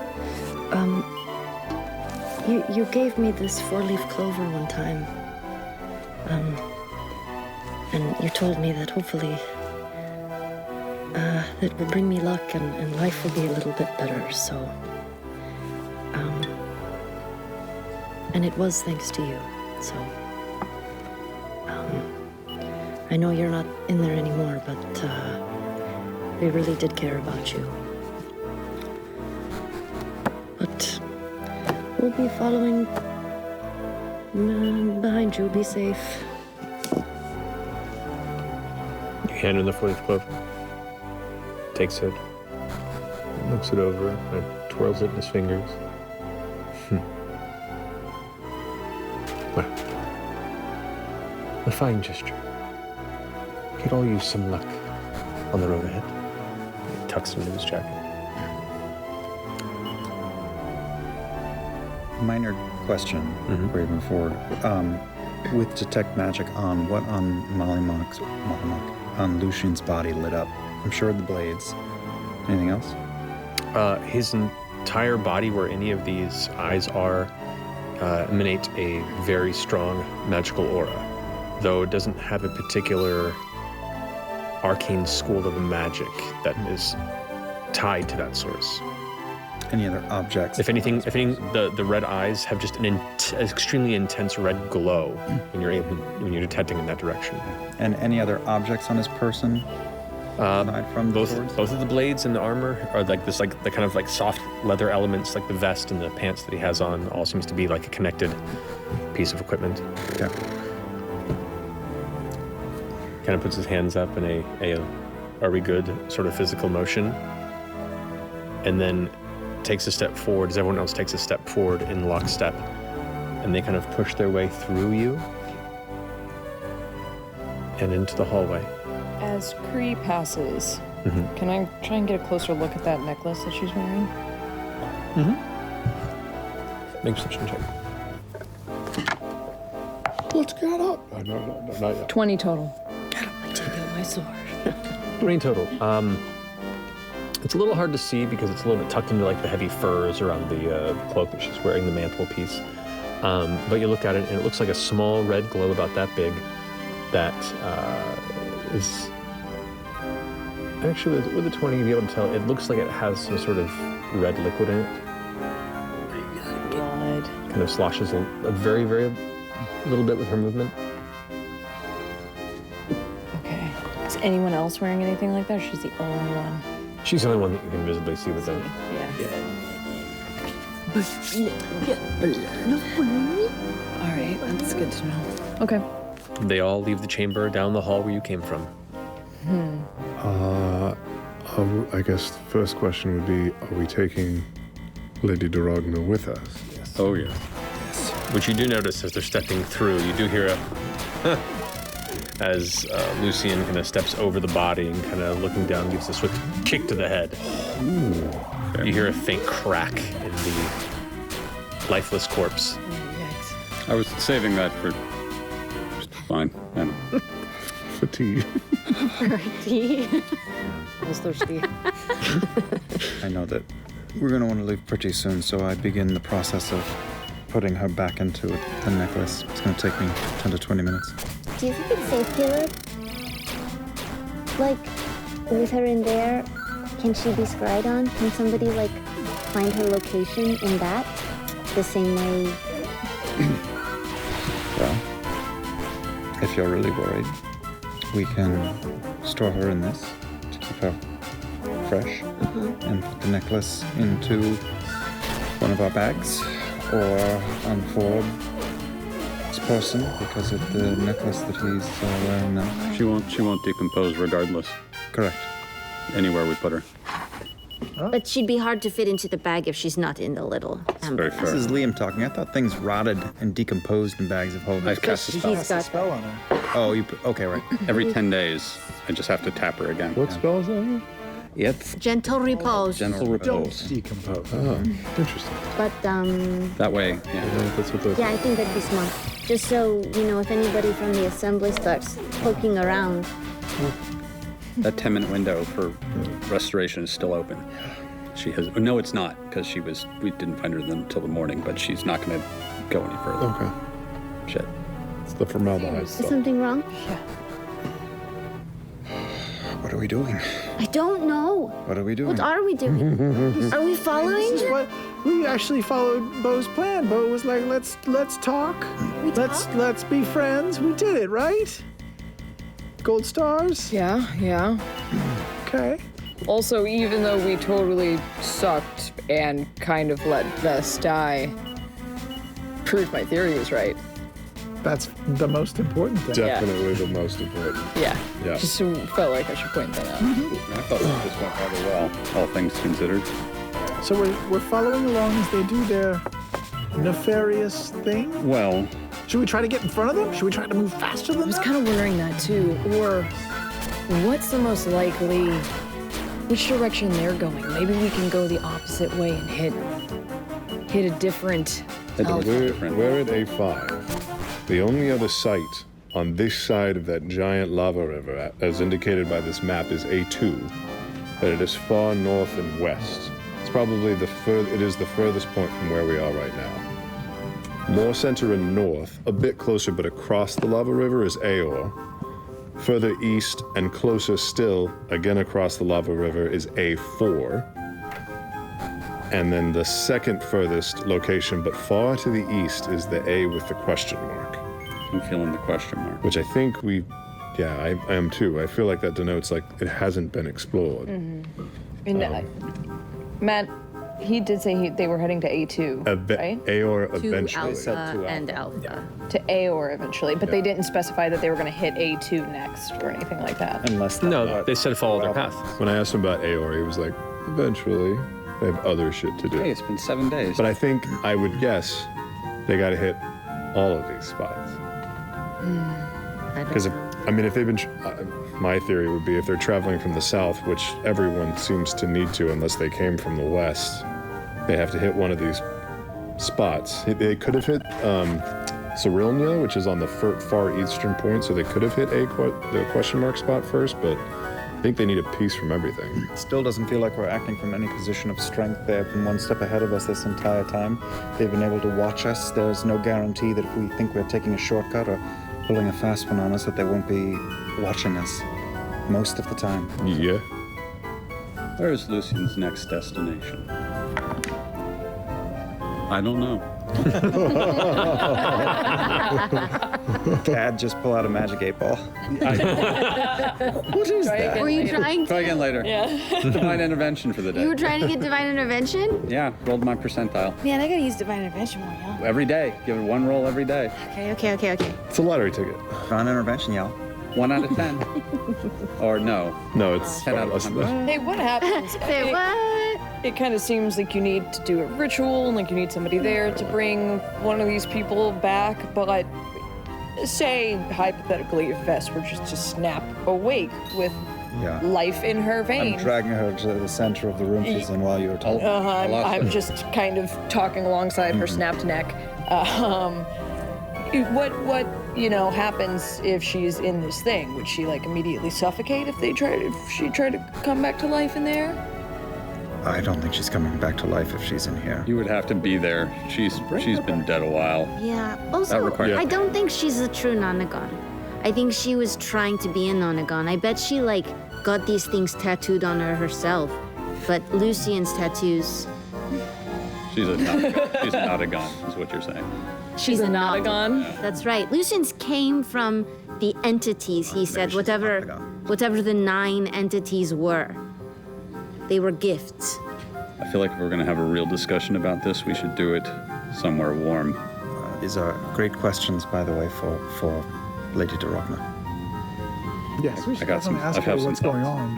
You gave me this 4-leaf clover one time. And you told me that hopefully it would bring me luck and life would be a little bit better, so... and it was thanks to you, so... I know you're not in there anymore, but we really did care about you. But we'll be following behind you. Be safe. You hand him the 4-leaf clover. Takes it, looks it over, and twirls it in his fingers. Well, a fine gesture. Could all use some luck on the road ahead. He tucks it into his jacket. Minor question before you move forward. With detect magic on, what on on Lucian's body lit up? I'm sure the blades. Anything else? His entire body, where any of these eyes are, emanate a very strong magical aura, though it doesn't have a particular arcane school of magic that is tied to that source. Any other objects? If anything, the red eyes have just an extremely intense red glow when you're detecting in that direction. And any other objects on his person? Aside from both of the blades and the armor are like this, like the kind of like soft leather elements, like the vest and the pants that he has on, all seems to be like a connected piece of equipment. Yeah. Kind of puts his hands up in a are we good sort of physical motion, and then takes a step forward as everyone else takes a step forward in lockstep, and they kind of push their way through you and into the hallway. As Kree passes, can I try and get a closer look at that necklace that she's wearing? Make a perception check. Let's get up. No, not yet. 20 total. Take out my sword. 20 total. It's a little hard to see because it's a little bit tucked into like the heavy furs around the cloak that she's wearing, the mantle piece. But you look at it and it looks like a small red globe about that big that is actually with the 20 you'll be able to tell it looks like it has some sort of red liquid in it. Blood. Kind of sloshes a very, very little bit with her movement. Okay. Is anyone else wearing anything like that? Or she's the only one. She's the only one that you can visibly see with them. All right, that's good to know. Okay. They all leave the chamber down the hall where you came from. I guess the first question would be, are we taking Lady Dorogna with us? Yes. Oh, yeah. Yes. Which you do notice as they're stepping through. You do hear a... as Lucian kind of steps over the body and kind of looking down, gives a swift kick to the head. Ooh. Okay. You hear a faint crack in the lifeless corpse. I was saving that for... Fine. I know. For tea. Tea. I was thirsty. I know that we're going to want to leave pretty soon, so I begin the process of putting her back into the necklace. It's going to take me 10 to 20 minutes. Do you think it's safe, Caleb? Like, with her in there, can she be scryed on? Can somebody, like, find her location in that? The same way... Well, if you're really worried, we can store her in this to keep her fresh and put the necklace into one of our bags or on Forbes' person because of the necklace that he's wearing now. She won't decompose regardless. Correct. Anywhere we put her. But she'd be hard to fit into the bag if she's not in the little amber. Very fair. This is Liam talking. I thought things rotted and decomposed in bags of holding. I cast a spell. He's got Spell on her. Oh, okay, right. Every 10 days. I just have to tap her again. What spell is that again? It's gentle repose. gentle repose. Decompose. Oh, interesting. But That way, yeah. Yeah, that's what the. Yeah, I think that'd be smart. Just so, if anybody from the assembly starts poking around. That 10-minute window for restoration is still open. She has. No, it's not, because we didn't find her until the morning, but she's not going to go any further. Okay. Shit. It's the formaldehyde Is stuff. something wrong? What are we doing? I don't know. What are we doing? What are we doing? Are we following? This is what we actually followed Bo's plan. Bo was like, let's talk. Let's be friends. We did it, right? Gold stars? Yeah. Okay. Also, even though we totally sucked and kind of let Vess die, proved my theory was right. That's the most important thing. Definitely the most important. Yeah. Yeah. Just felt like I should point that out. I thought this went rather well, all things considered. So we're following along as they do their nefarious thing. Well, Should we try to get in front of them? Should we try to move faster I than was them? kind of wondering that too. Or what's the most likely, which direction they're going? Maybe we can go the opposite way and hit a different. We're at A5. The only other site on this side of that giant lava river, as indicated by this map, is A2, but it is far north and west. It's probably the furthest point from where we are right now. More center and north, a bit closer but across the lava river, is Aor. Further east and closer still, again across the lava river, is A4. And then the second furthest location, but far to the east, is the A with the question mark. I'm feeling the question mark. Which I think I am too. I feel like that denotes like it hasn't been explored. Matt, he did say they were heading to A2, right? Aor To eventually. Alpha and Alpha. To Aor eventually, but they didn't specify that they were going to hit A2 next or anything like that. Unless No, they said follow their path. When I asked him about Aor, he was like, eventually. They have other shit to do. Hey, it's been 7 days. But I would guess they got to hit all of these spots. Because if they've been, my theory would be if they're traveling from the south, which everyone seems to need to unless they came from the west, they have to hit one of these spots. They could have hit Cyrilnia, which is on the far eastern point, so they could have hit the question mark spot first, but I think they need a piece from everything. Still doesn't feel like we're acting from any position of strength. They've been one step ahead of us this entire time. They've been able to watch us. There's no guarantee that if we think we're taking a shortcut or pulling a fast one on us, that they won't be watching us most of the time. Yeah. Where is Lucian's next destination? I don't know. Cad, just pull out a magic 8-ball. What is that? Were you trying Try to? again later. Yeah. Divine intervention for the day. You were trying to get divine intervention? Yeah, rolled my percentile. Man, I gotta use divine intervention more, y'all. Every day. Give it one roll every day. Okay. It's a lottery ticket. Divine intervention, y'all. 1 out of 10. Or no. No, it's 10 out of less than 100. that. Hey, what happens? Say what? It kind of seems like you need to do a ritual and like you need somebody there to bring one of these people back, but say hypothetically if Vess were just to snap awake with life in her I'm veins. dragging her to the center of the room she's in while you were talking. I'm just kind of talking alongside her snapped neck. What happens if she's in this thing? Would she like immediately suffocate if she tried to come back to life in there? I don't think she's coming back to life if she's in here. You would have to be there. She's been dead a while. Yeah. That Also, requires- I don't think she's a true Nonagon. I think she was trying to be a Nonagon. I bet she got these things tattooed on her herself. But Lucian's tattoos. She's a Notagon, is what you're saying. She's a Notagon. That's right. Lucian's came from the entities. He said whatever the 9 entities were. They were gifts. I feel like if we're going to have a real discussion about this, we should do it somewhere warm. These are great questions, by the way, for Lady Dorogna. Yes, we should got some- definitely ask I her have some what's going thoughts. on.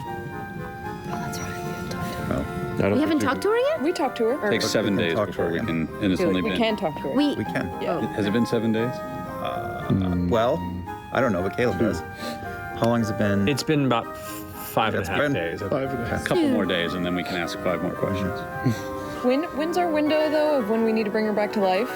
That's right. We have talked to her. Well, I don't We haven't think talked to her yet? We talked to her. It takes 7 we can days talk to before her we again. can, and it's only We been. can talk to her. We we can. Has it been 7 days? Well, I don't know, but Caleb does. How long has it been? It's been about 5.5 been days. 5.5. A couple more days, and then we can ask 5 more questions. When's our window though of when we need to bring her back to life?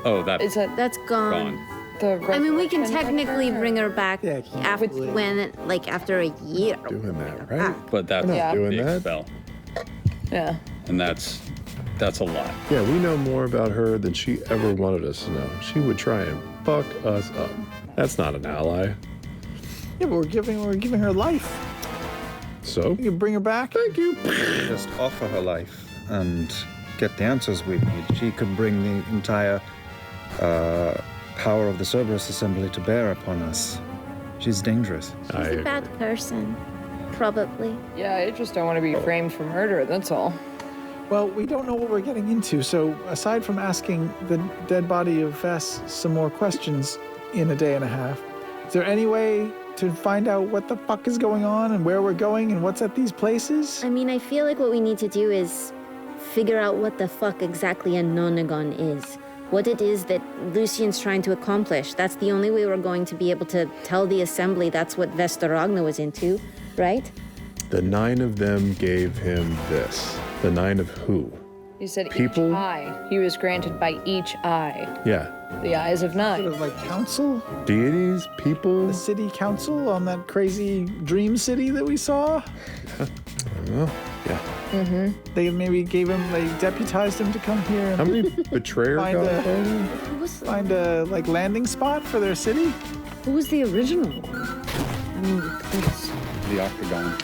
Oh, that Is it That's gone. gone. the? I mean, we can resurrection technically or- bring her back Yeah, after hopefully. after a year. Doing that, right? But that's We're not Yeah. a doing big that. spell, Yeah. and that's a lot. Yeah, we know more about her than she ever wanted us to know. She would try and fuck us up. That's not an ally. Yeah, but we're giving her life. So, You can bring her back. thank you. Just offer her life and get the answers we need. She could bring the entire power of the Cerberus Assembly to bear upon us. She's dangerous. She's a bad person, probably. Yeah, I just don't want to be framed for murder. That's all. Well, we don't know what we're getting into, so aside from asking the dead body of Vess some more questions in a day and a half, is there any way to find out what the fuck is going on and where we're going and what's at these places? I mean, I feel like what we need to do is figure out what the fuck exactly a Nonagon is. What it is that Lucian's trying to accomplish. That's the only way we're going to be able to tell the Assembly that's what Vestaragna was into, right? The 9 of them gave him this. The 9 of who? He said People? each eye. He was granted by each eye. Yeah. The eyes of Sort nine. of like council? Deities? People? The city council on that crazy dream city that we saw? I don't know. Yeah. They maybe they deputized him to come here How and many betrayer Find gods a- are there? Who was, find a like landing spot for their city? who was the original one? I mean, that's, The octagon.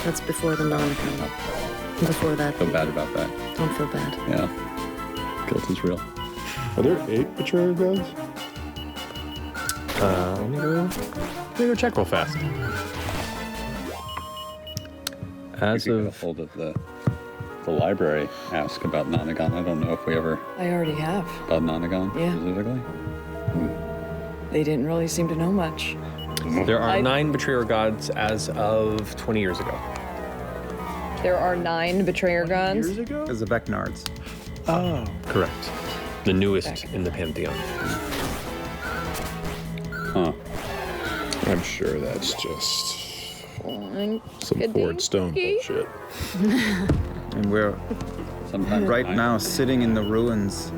that's before the non-con. Before that, Feel bad about that. don't feel bad. Yeah. Guilt is real. Are there 8 betrayer gods? Let me go check real fast. As If you get a of hold of the library, ask about Nonagon. I don't know if we ever I already have. about Nonagon Yeah. specifically. They didn't really seem to know much. there are 9 betrayer gods as of 20 years ago. There are 9 betrayer gods. Years ago? As the Vecnards. Oh. Correct. The newest in the pantheon. Huh. I'm sure that's just some Ford Stone bullshit. And we're Sometimes right I- now sitting in the ruins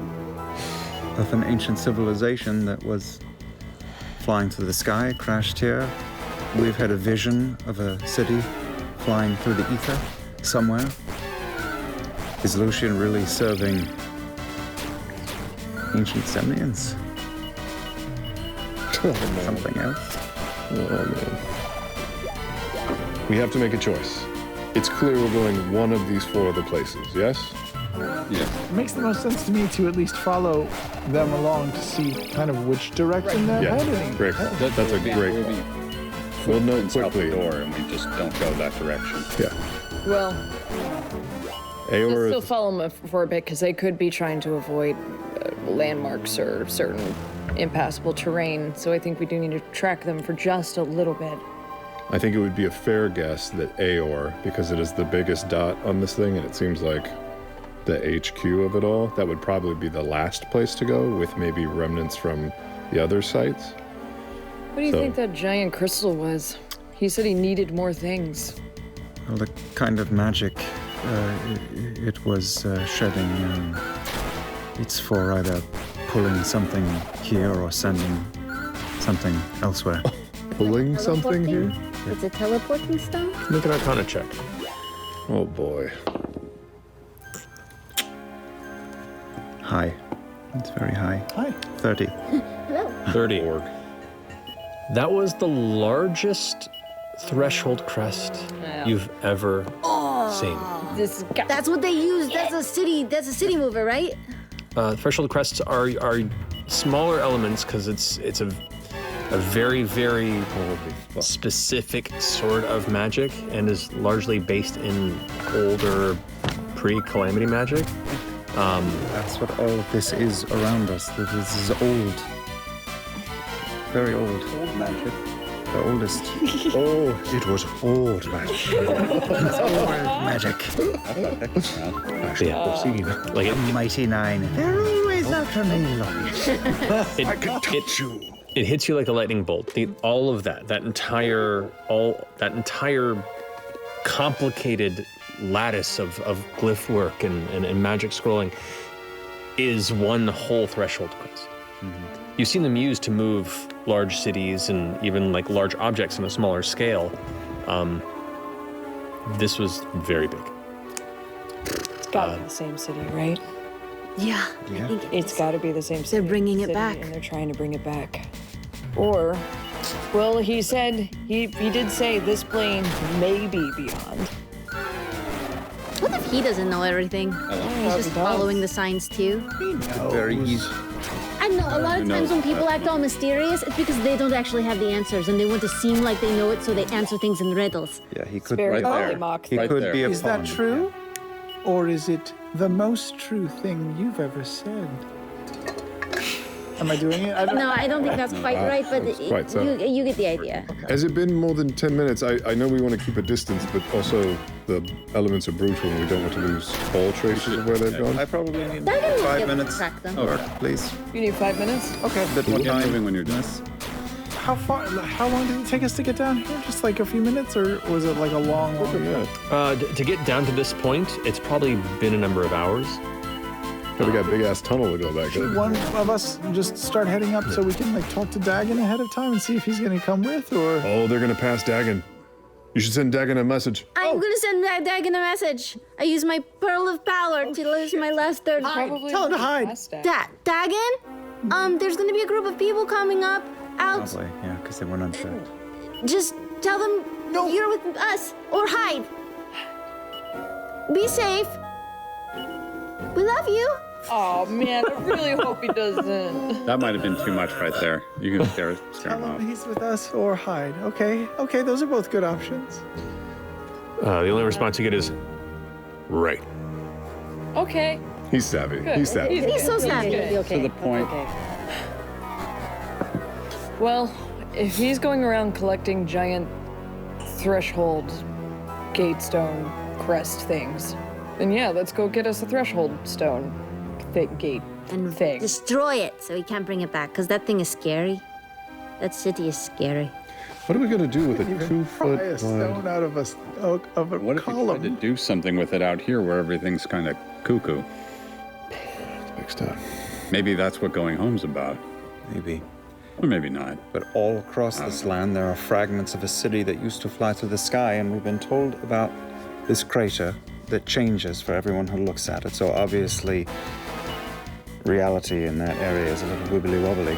of an ancient civilization that was flying through the sky, crashed here. We've had a vision of a city flying through the ether somewhere. Is Lucian really serving ancient Semnians? Oh, man. Something else? Oh, man. We have to make a choice. It's clear we're going one of these 4 other places, yes? Yeah. It makes the most sense to me to at least follow them along to see kind of which direction they're Yeah, heading. great. That's a great We'll call. be We'll know footprints out the quickly. door, and we just don't go that direction. Yeah. Well, Aor let's still is follow them for a bit because they could be trying to avoid landmarks or certain impassable terrain. So I think we do need to track them for just a little bit. I think it would be a fair guess that Aor, because it is the biggest dot on this thing, and it seems like the HQ of it all, that would probably be the last place to go, with maybe remnants from the other sites. What do you So- think that giant crystal was? He said he needed more things. Well, the kind of magic it was shedding, it's for either pulling something here or sending something elsewhere. Pulling something here? It's a teleporting stone? Make an Arcana check. Oh boy. High. It's very high. Hi. 30. Hello. 30. That was the largest threshold crest you've ever seen. This guy. That's what they use. That's a city mover, right? Threshold crests are smaller elements because it's a a very, very specific sort of magic and is largely based in older pre-calamity magic. That's what all of this is around us. This is old. Very old. Old magic. The oldest. It was old magic. It's old magic. Like the Mighty Nine. They're always after me, It hits you like a lightning bolt. All of that entire complicated lattice of glyph work and magic scrolling is one whole threshold crest. You've seen them used to move large cities and even like large objects on a smaller scale. This was very big. It's got to be the same city, right? Yeah, I think It's got to be the same city. They're bringing it back. And they're trying to bring it back. Or, well, he said, he did say this plane may be beyond. What if he doesn't know everything? He's just following the signs too. Very easy. I know a lot of times when people act all mysterious, it's because they don't actually have the answers and they want to seem like they know it, so they answer things in riddles. Yeah, he could. Very Right there. Mock. He Right could there. be a Is that pawn. true? Or is it the most true thing you've ever said? Am I doing it? No, I don't think that's quite right, but That's quite so. you get the idea. Has it been more than 10 minutes? I know we want to keep a distance, but also the elements are brutal and we don't want to lose all traces of where they've gone. I probably need That can 5 give- minutes. track them. Or please. You need 5 minutes? Okay. Bit more Keep time. moving when you're done. How long did it take us to get down here? Just like a few minutes, or was it like a long To get down to this point, it's probably been a number of hours. But we got a big ass tunnel to go back Should in. one of us just start heading up so we can like talk to Dagon ahead of time and see if he's gonna come with, or? Oh, they're gonna pass Dagon. You should send Dagon a message. I'm gonna send that Dagon a message. I use my Pearl of Power to lose my last third. Probably Tell him to hide. past that. Dagon? There's gonna be a group of people coming up out. Probably, yeah, because they weren't untracked. Just tell them you're with us or hide. Be safe. We love you. Oh man, I really hope he doesn't. That might have been too much right there. You can scare Tell him him off. he's with us or hide. Okay, those are both good options. The only response you get is, right. Okay. He's savvy. Good. He's savvy. He's so snappy. To the point. Well, if he's going around collecting giant threshold gatestone crest things, then yeah, let's go get us a threshold stone gate And thing. destroy it so he can't bring it back, because that thing is scary. That city is scary. What are we gonna do with a Pry 2-foot a wide? stone out of a What if you tried to column. do something with it out here where everything's kind of cuckoo? Big stuff. Maybe that's what going home's about. Maybe. Or maybe not. But all across this land, there are fragments of a city that used to fly through the sky, and we've been told about this crater that changes for everyone who looks at it. So obviously, reality in that area is a little wibbly wobbly.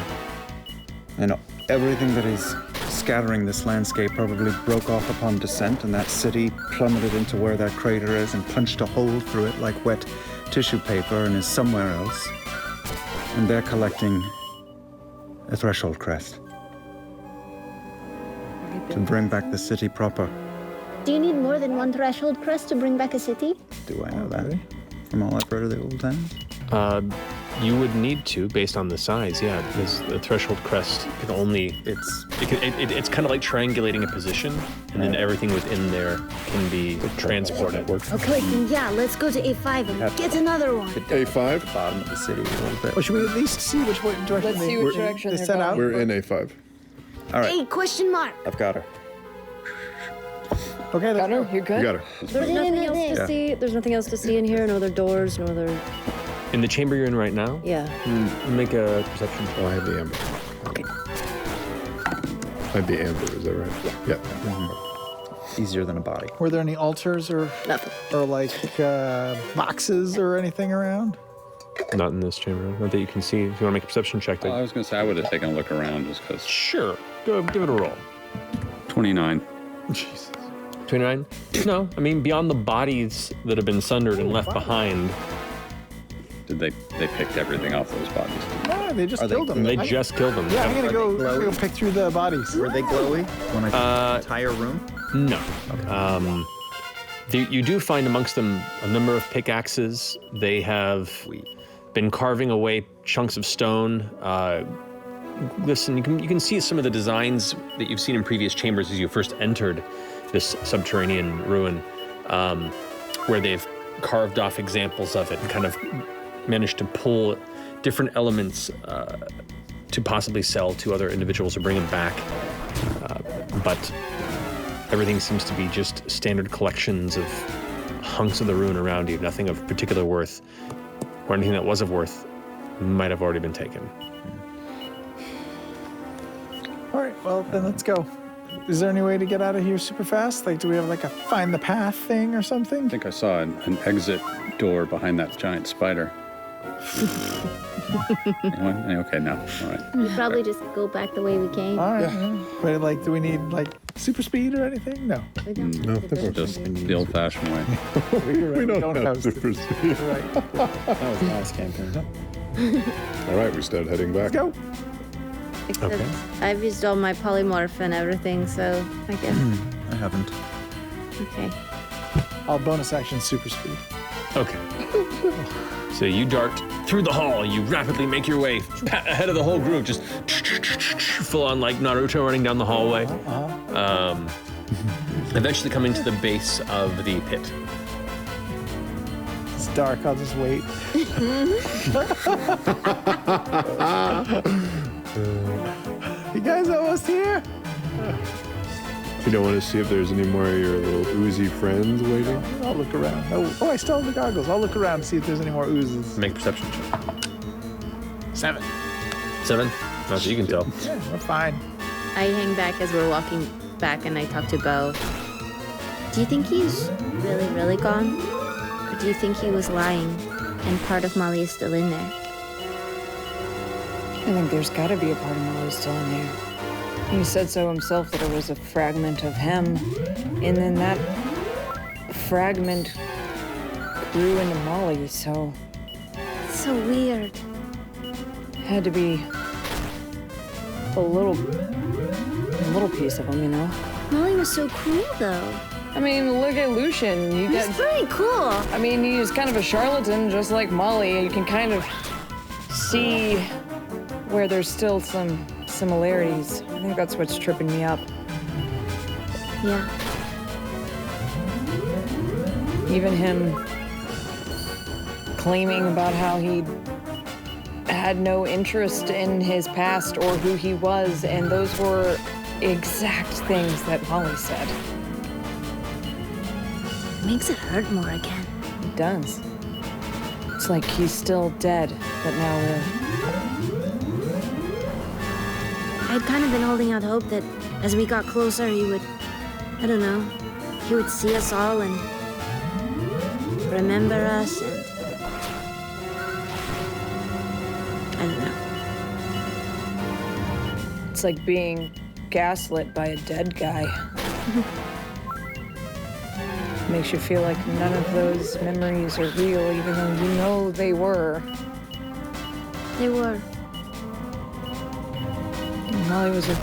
And everything that is scattering this landscape probably broke off upon descent, and that city plummeted into where that crater is and punched a hole through it like wet tissue paper and is somewhere else. And they're collecting a threshold crest to bring back the city proper. Do you need more than one threshold crest to bring back a city? Do I know that from all I've heard of the old times? You would need to, based on the size, yeah, because the threshold crest can only. It's kind of like triangulating a position, and then everything within there can be transported. Okay, then yeah, let's go to A5 and get another one. A5? Bottom of the city a little bit. Well, should we at least see which direction Let's see which direction they they're set going. out? We're in A5. All right, Hey, question mark. I've got her. Okay, let's Gunner, go. you good? You got her. There's nothing else to Yeah. see. There's nothing else to see in here. No other doors. No other. In the chamber you're in right now, Yeah. make a perception check. Oh, I have the amber. Okay. I have the amber, is that right? Yeah. Easier than a body. Were there any altars or Nothing. like boxes or anything around? Not in this chamber. Not that you can see. If you want to make a perception check, Well, I was going to say I would have taken a look around just because. sure. Go give it a roll. 29. Jesus. 29? No, I mean beyond the bodies that have been sundered and left behind, Did they picked everything off those bodies? No, they just killed them. They just killed them. Yeah, I'm gonna go pick through the bodies. Were they glowy when I entire room? No. You do find amongst them a number of pickaxes. They have been carving away chunks of stone. Listen, you can see some of the designs that you've seen in previous chambers as you first entered this subterranean ruin, where they've carved off examples of it and kind of managed to pull different elements to possibly sell to other individuals or bring them back. But everything seems to be just standard collections of hunks of the ruin around you, nothing of particular worth, or anything that was of worth might have already been taken. All right, well, then let's go. Is there any way to get out of here super fast? Like, do we have like a find the path thing or something? I think I saw an exit door behind that giant spider. Anyone? Okay, no. All right. We probably just go back the way we came. All right. But like, do we need like super speed or anything? No. We don't. No, Just the old-fashioned way. we don't have super speed. Right. That was last campaign. All right, we start heading back. Go. Except Okay. I've used all my polymorph and everything, so I guess. I haven't. Okay. I'll bonus action super speed. Okay. So you dart through the hall. You rapidly make your way ahead of the whole group, just full on like Naruto running down the hallway. Eventually coming to the base of the pit. It's dark. I'll just wait. You guys almost here? You don't want to see if there's any more of your little oozy friends waiting? I'll look around. Oh, I still have the goggles. I'll look around and see if there's any more oozes. Make a perception check. 7. 7? Not that you can tell. Yeah, we're fine. I hang back as we're walking back and I talk to Bo. Do you think he's really, really gone? Or do you think he was lying and part of Molly is still in there? I think there's gotta be a part of Molly still in there. He said so himself that it was a fragment of him, and then that fragment grew into Molly, so It's so weird. had to be a little piece of him, you know? Molly was so cool, though. I mean, look at Lucian. He's pretty cool. I mean, he's kind of a charlatan, just like Molly. You can kind of see where there's still some similarities. I think that's what's tripping me up. Yeah. Even him claiming about how he had no interest in his past or who he was, and those were exact things that Molly said. It makes it hurt more again. It does. It's like he's still dead, but now we're... I'd kind of been holding out hope that as we got closer, he would, I don't know, he would see us all and remember us and... I don't know. It's like being gaslit by a dead guy. Makes you feel like none of those memories are real, even though you know they were. They were. Molly was a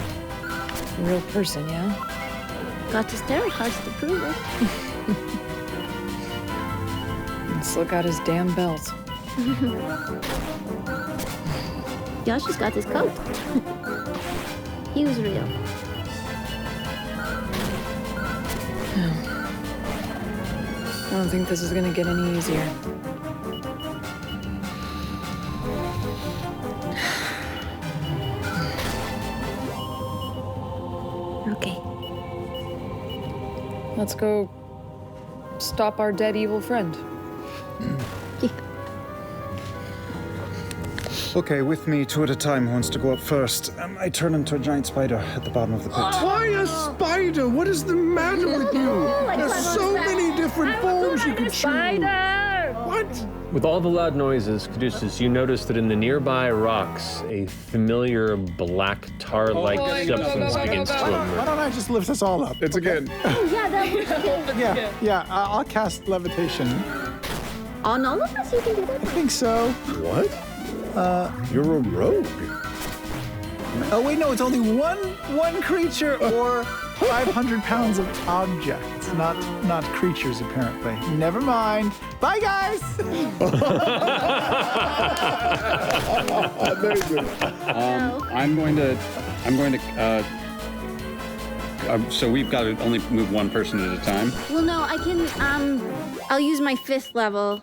real person, yeah? Got his tarot cards to prove it. And still got his damn belt. Yoshi's got his coat. He was real. I don't think this is gonna get any easier. Okay. Let's go stop our dead evil friend. Okay, with me, 2 at a time. Who wants to go up first? I turn into a giant spider at the bottom of the pit. Why a spider? What is the matter with you? There's so many different forms you can choose. What? With all the loud noises, Caduceus, you notice that in the nearby rocks, a familiar black tar-like substance begins to Why emerge. don't I just lift us all up? It's again. Yeah, that was good. Yeah, I'll cast levitation On all of us, you can do that. I think so. What? You're a rogue. Oh wait, no, it's only one creature or 500 pounds of objects, not creatures apparently. Never mind. Bye guys. Amazing. I'm going to. So we've got to only move one person at a time, Well, no, I can. I'll use my 5th level.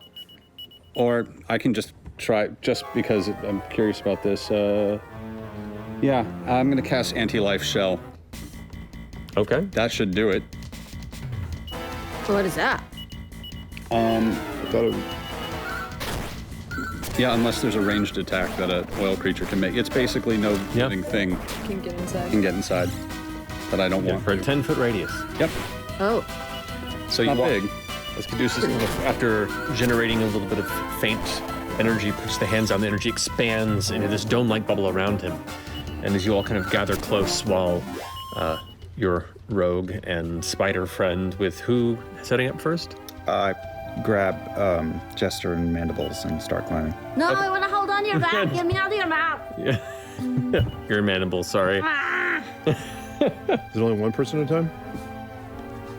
or I can just try. Just because I'm curious about this. Yeah, I'm going to cast Anti-Life Shell. Okay. That should do it. What is that? I thought it was... Yeah, unless there's a ranged attack that an oil creature can make. It's basically no living thing Can get inside. can get inside that I don't want. For a 10-foot radius. Yep. Oh. So you Not walk, big. as Caduceus, after generating a little bit of faint energy, puts the hands on, the energy expands into this dome-like bubble around him. And as you all kind of gather close while your rogue and spider friend, with who setting up first? I grab Jester and Mandibles and start climbing. No, I want to hold on to your back. Get me out of your mouth. Yeah. Your mandible, sorry. Ah. Is it only one person at a time?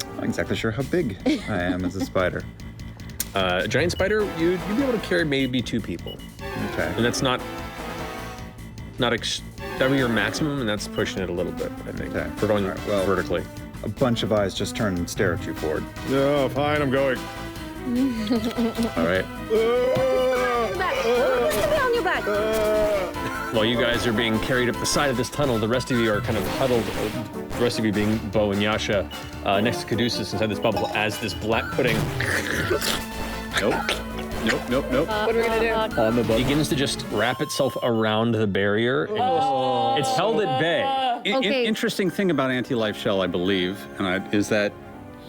I'm not exactly sure how big I am as a spider. A giant spider, you'd be able to carry maybe 2 people. Okay. And that's not that would be your maximum, and that's pushing it a little bit, I think. Okay. For going All right, well, vertically. A bunch of eyes just turn and stare at you, Ford. No, fine, I'm going. All right. On your back. While you guys are being carried up the side of this tunnel, the rest of you are kind of huddled, the rest of you being Bo and Yasha, next to Caduceus inside this bubble as this black pudding Nope. Nope. What are we gonna do? On the bubble. begins to just wrap itself around the barrier. And it's held at bay. Okay. Interesting thing about Anti-Life Shell, I believe, is that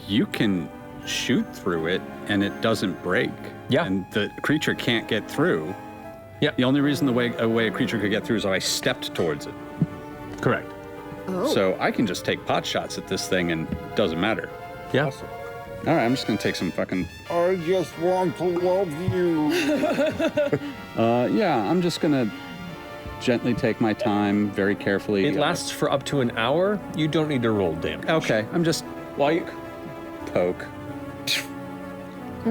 you can shoot through it and it doesn't break. Yeah. And the creature can't get through. Yeah. The only reason a way a creature could get through is if I stepped towards it. Correct. Oh. So I can just take pot shots at this thing and it doesn't matter. Yeah. All right, I'm just gonna take some fucking. I just want to love you. Yeah, I'm just gonna gently take my time, very carefully. It lasts for up to an hour. You don't need to roll damage. Okay, I'm just While you poke.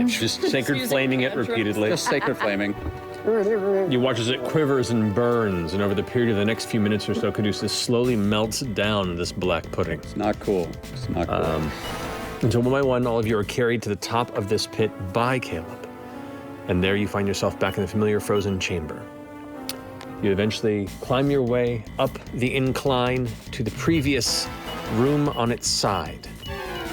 just sacred using flaming it cantrips. repeatedly. Just sacred flaming. You watch as it quivers and burns, and over the period of the next few minutes or so, Caduceus slowly melts down this black pudding. It's not cool. It's not cool. Until one by one, all of you are carried to the top of this pit by Caleb. And there you find yourself back in the familiar frozen chamber. You eventually climb your way up the incline to the previous room on its side,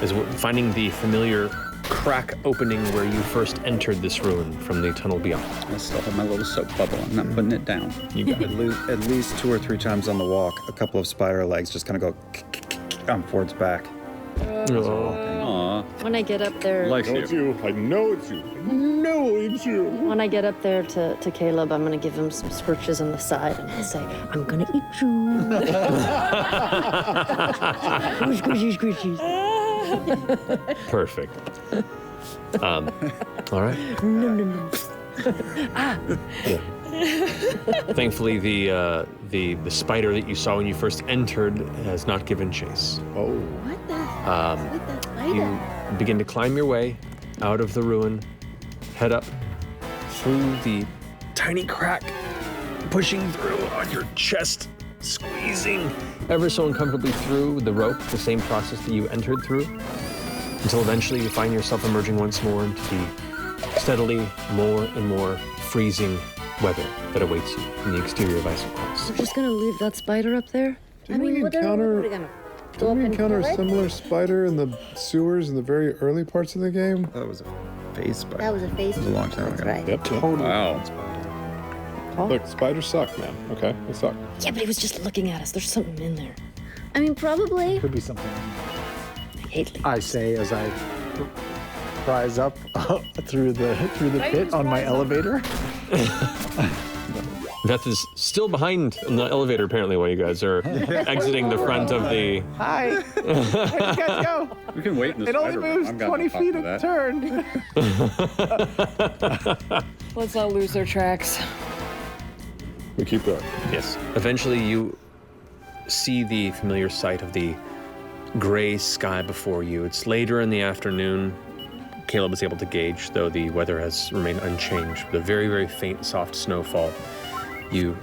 as we're finding the familiar crack opening where you first entered this ruin from the tunnel beyond. I still have my little soap bubble. I'm not putting it down. You got it. At least 2 or 3 times on the walk, a couple of spider legs just kind of go on Ford's back. Aw, When I get up there, likes I know you. it's you. I know it's you. I know it's you. when I get up there to Caleb, I'm gonna give him some scorches on the side, and I'll say, "I'm gonna eat you." Squishy, squishy, squishy. Perfect. All right. Thankfully, the spider that you saw when you first entered has not given chase. Oh. What the spider? You begin to climb your way out of the ruin, head up through the tiny crack, pushing through on your chest, squeezing ever so uncomfortably through the rope, the same process that you entered through, until eventually you find yourself emerging once more into the steadily more and more freezing weather that awaits you in the exterior of Icicle Crest. We're just gonna leave that spider up there? Didn't we encounter a similar spider in the sewers in the very early parts of the game? That was a phase spider. That was a face. It was a long time That's ago. right. Yep. Wow. Look, spiders suck, man. Okay, they suck. Yeah, but he was just looking at us. There's something in there. I mean, probably. Could be something. I hate leaves. I say as I rise up through the pit on my elevator. Beth is still behind in the elevator, apparently, while you guys are exiting the front of the... Hi. Where'd you guys go? We can wait in this It only moves 20 feet a turn. Let's not lose their tracks. We keep going. Yes. Eventually, you see the familiar sight of the gray sky before you. It's later in the afternoon. Caleb is able to gauge, though the weather has remained unchanged, with a very, very faint, soft snowfall. You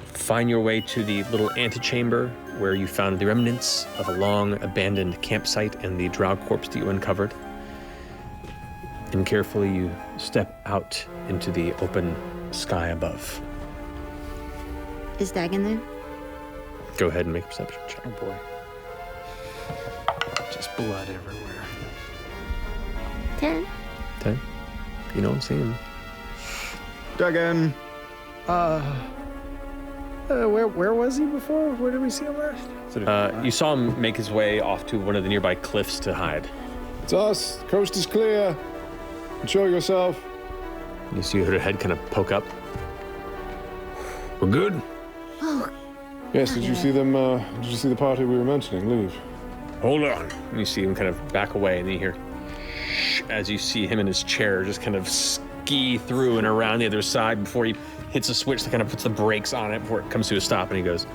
find your way to the little antechamber where you found the remnants of a long abandoned campsite and the drow corpse that you uncovered. And carefully you step out into the open sky above. Is Dagon there? Go ahead and make a perception check. Oh boy. Just blood everywhere. 10. 10. You don't see him. Dagon. Where was he before? Where did we see him last? You saw him make his way off to one of the nearby cliffs to hide. It's us. The coast is clear. Show yourself. You see her head kind of poke up. We're good? Oh. Yes, did you see them, did you see the party we were mentioning leave? Hold on. And you see him kind of back away, and then you hear shh, as you see him in his chair just kind of ski through and around the other side before he hits a switch that kind of puts the brakes on it before it comes to a stop, and he goes,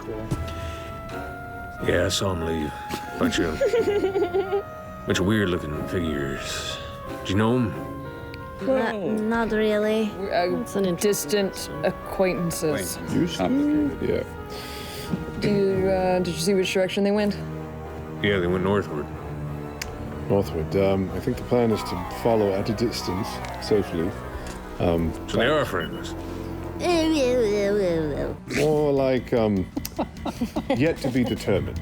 Yeah, I saw him leave. Bunch of weird looking figures. Do you know him? Not really. It's an distant acquaintances. Yeah. Did you see which direction they went? Yeah, they went northward. Northward. I think the plan is to follow at a distance, safely. So they are friends. More like, yet to be determined.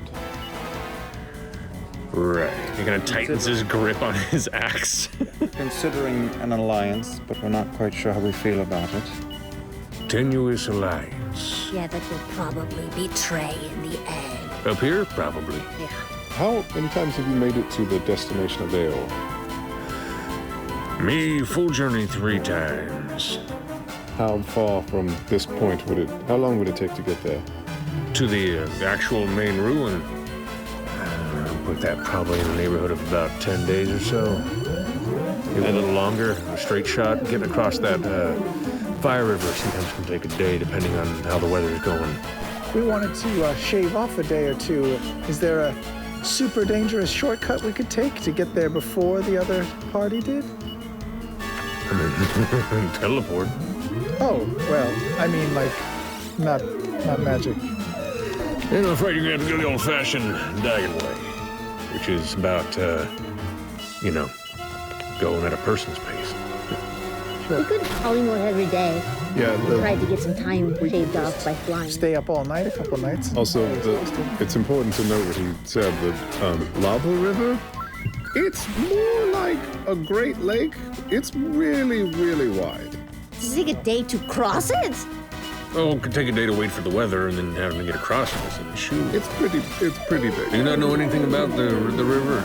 Right. He kind of tightens his grip on his axe. Considering an alliance, but we're not quite sure how we feel about it. Tenuous alliance. Yeah, that will probably betray in the end. Up here? Probably. Yeah. How many times have you made it to the destination of Aeol? Me, full journey 3 times. How far from this point how long would it take to get there? To the actual main ruin. Put that probably in the neighborhood of about 10 days or so. Maybe a little longer. A straight shot getting across that fire river sometimes can take a day depending on how the weather's going. We wanted to shave off a day or two. Is there a super dangerous shortcut we could take to get there before the other party did? Teleport. Oh, well, I mean, like, not magic. And I'm afraid you're gonna have to go the old-fashioned Dagon way, which is about, going at a person's pace. We could polymorph every day. Yeah. Tried to get some time shaved off by flying. Stay up all night, a couple nights. Also, it's important to note what he said, the lava river, it's more like a Great Lake. It's really, really wide. Does it take a day to cross it? Oh, it could take a day to wait for the weather and then having to get across it. Shoot. It's pretty big. Do you not know anything about the river?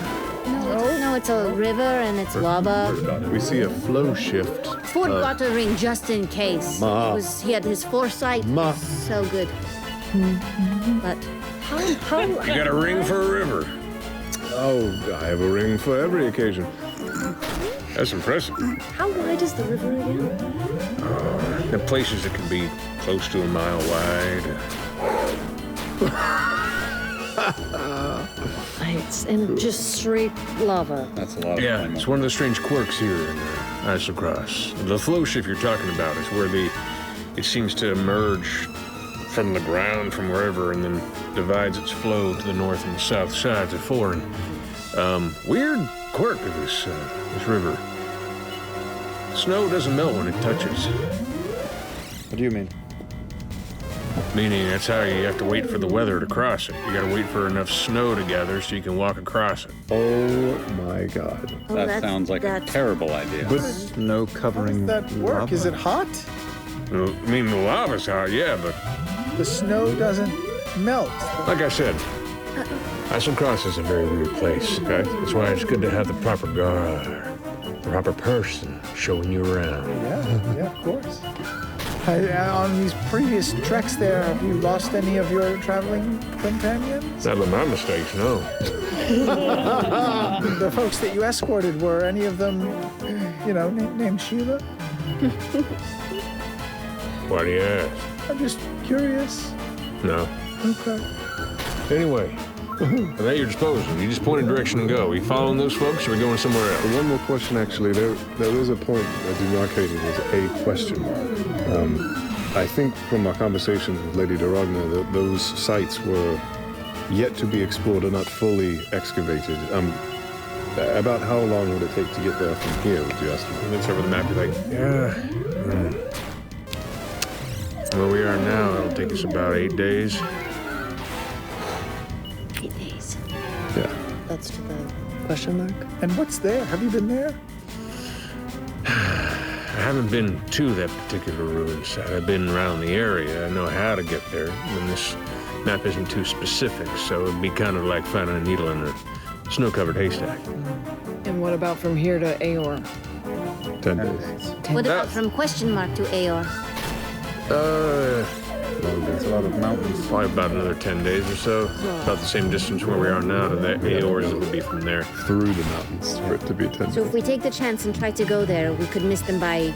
No, it's a river and it's lava. We see a flow shift. Ford got a ring just in case. He had his foresight. So good. But how? You got a ring for a river. Oh, I have a ring for every occasion. That's impressive. How wide is the river again? There are places that can be close to a mile wide. And just straight lava. That's a lot of Yeah, it's one of the strange quirks here in Isocross. The flow shift you're talking about is where it seems to emerge from the ground from wherever and then divides its flow to the north and the south sides of foreign. Weird quirk of this river. Snow doesn't melt when it touches. What do you mean? Meaning that's how you have to wait for the weather to cross it. You gotta wait for enough snow to gather so you can walk across it. Oh my god. That sounds like a terrible idea. But snow covering How does that work? lava. Is it hot? I mean, the lava's hot, yeah, but The snow doesn't melt. like I said, Isocross is a very weird place, okay? That's why it's good to have the proper guard, the proper person showing you around. Yeah, of course. On these previous treks there, have you lost any of your traveling companions? Not by my mistakes, no. The folks that you escorted, were any of them, named Sheila? Why do you ask? I'm just curious. No. Okay. Anyway, I'm at your disposal. You just point a direction and go. Are you following those folks, or are we going somewhere else? One more question, actually. There is a point demarcated as a question mark. I think from our conversations with Lady Dorogna that those sites were yet to be explored or not fully excavated. About how long would it take to get there from here, would you estimate? It's over the map, you're like, yeah. Where we are now, it'll take us about 8 days. 8 days. Yeah. That's to the question mark? And what's there? Have you been there? I haven't been to that particular ruin site. I've been around the area. I know how to get there. And this map isn't too specific, so it'd be kind of like finding a needle in a snow-covered haystack. And what about from here to Aor? 10 days. What about from question mark to Aor? There's a lot of mountains. Probably about another 10 days or so. About the same distance where we are now to the Aor as it would be from there. Through the mountains for it to be 10 days. So if we take the chance and try to go there, we could miss them by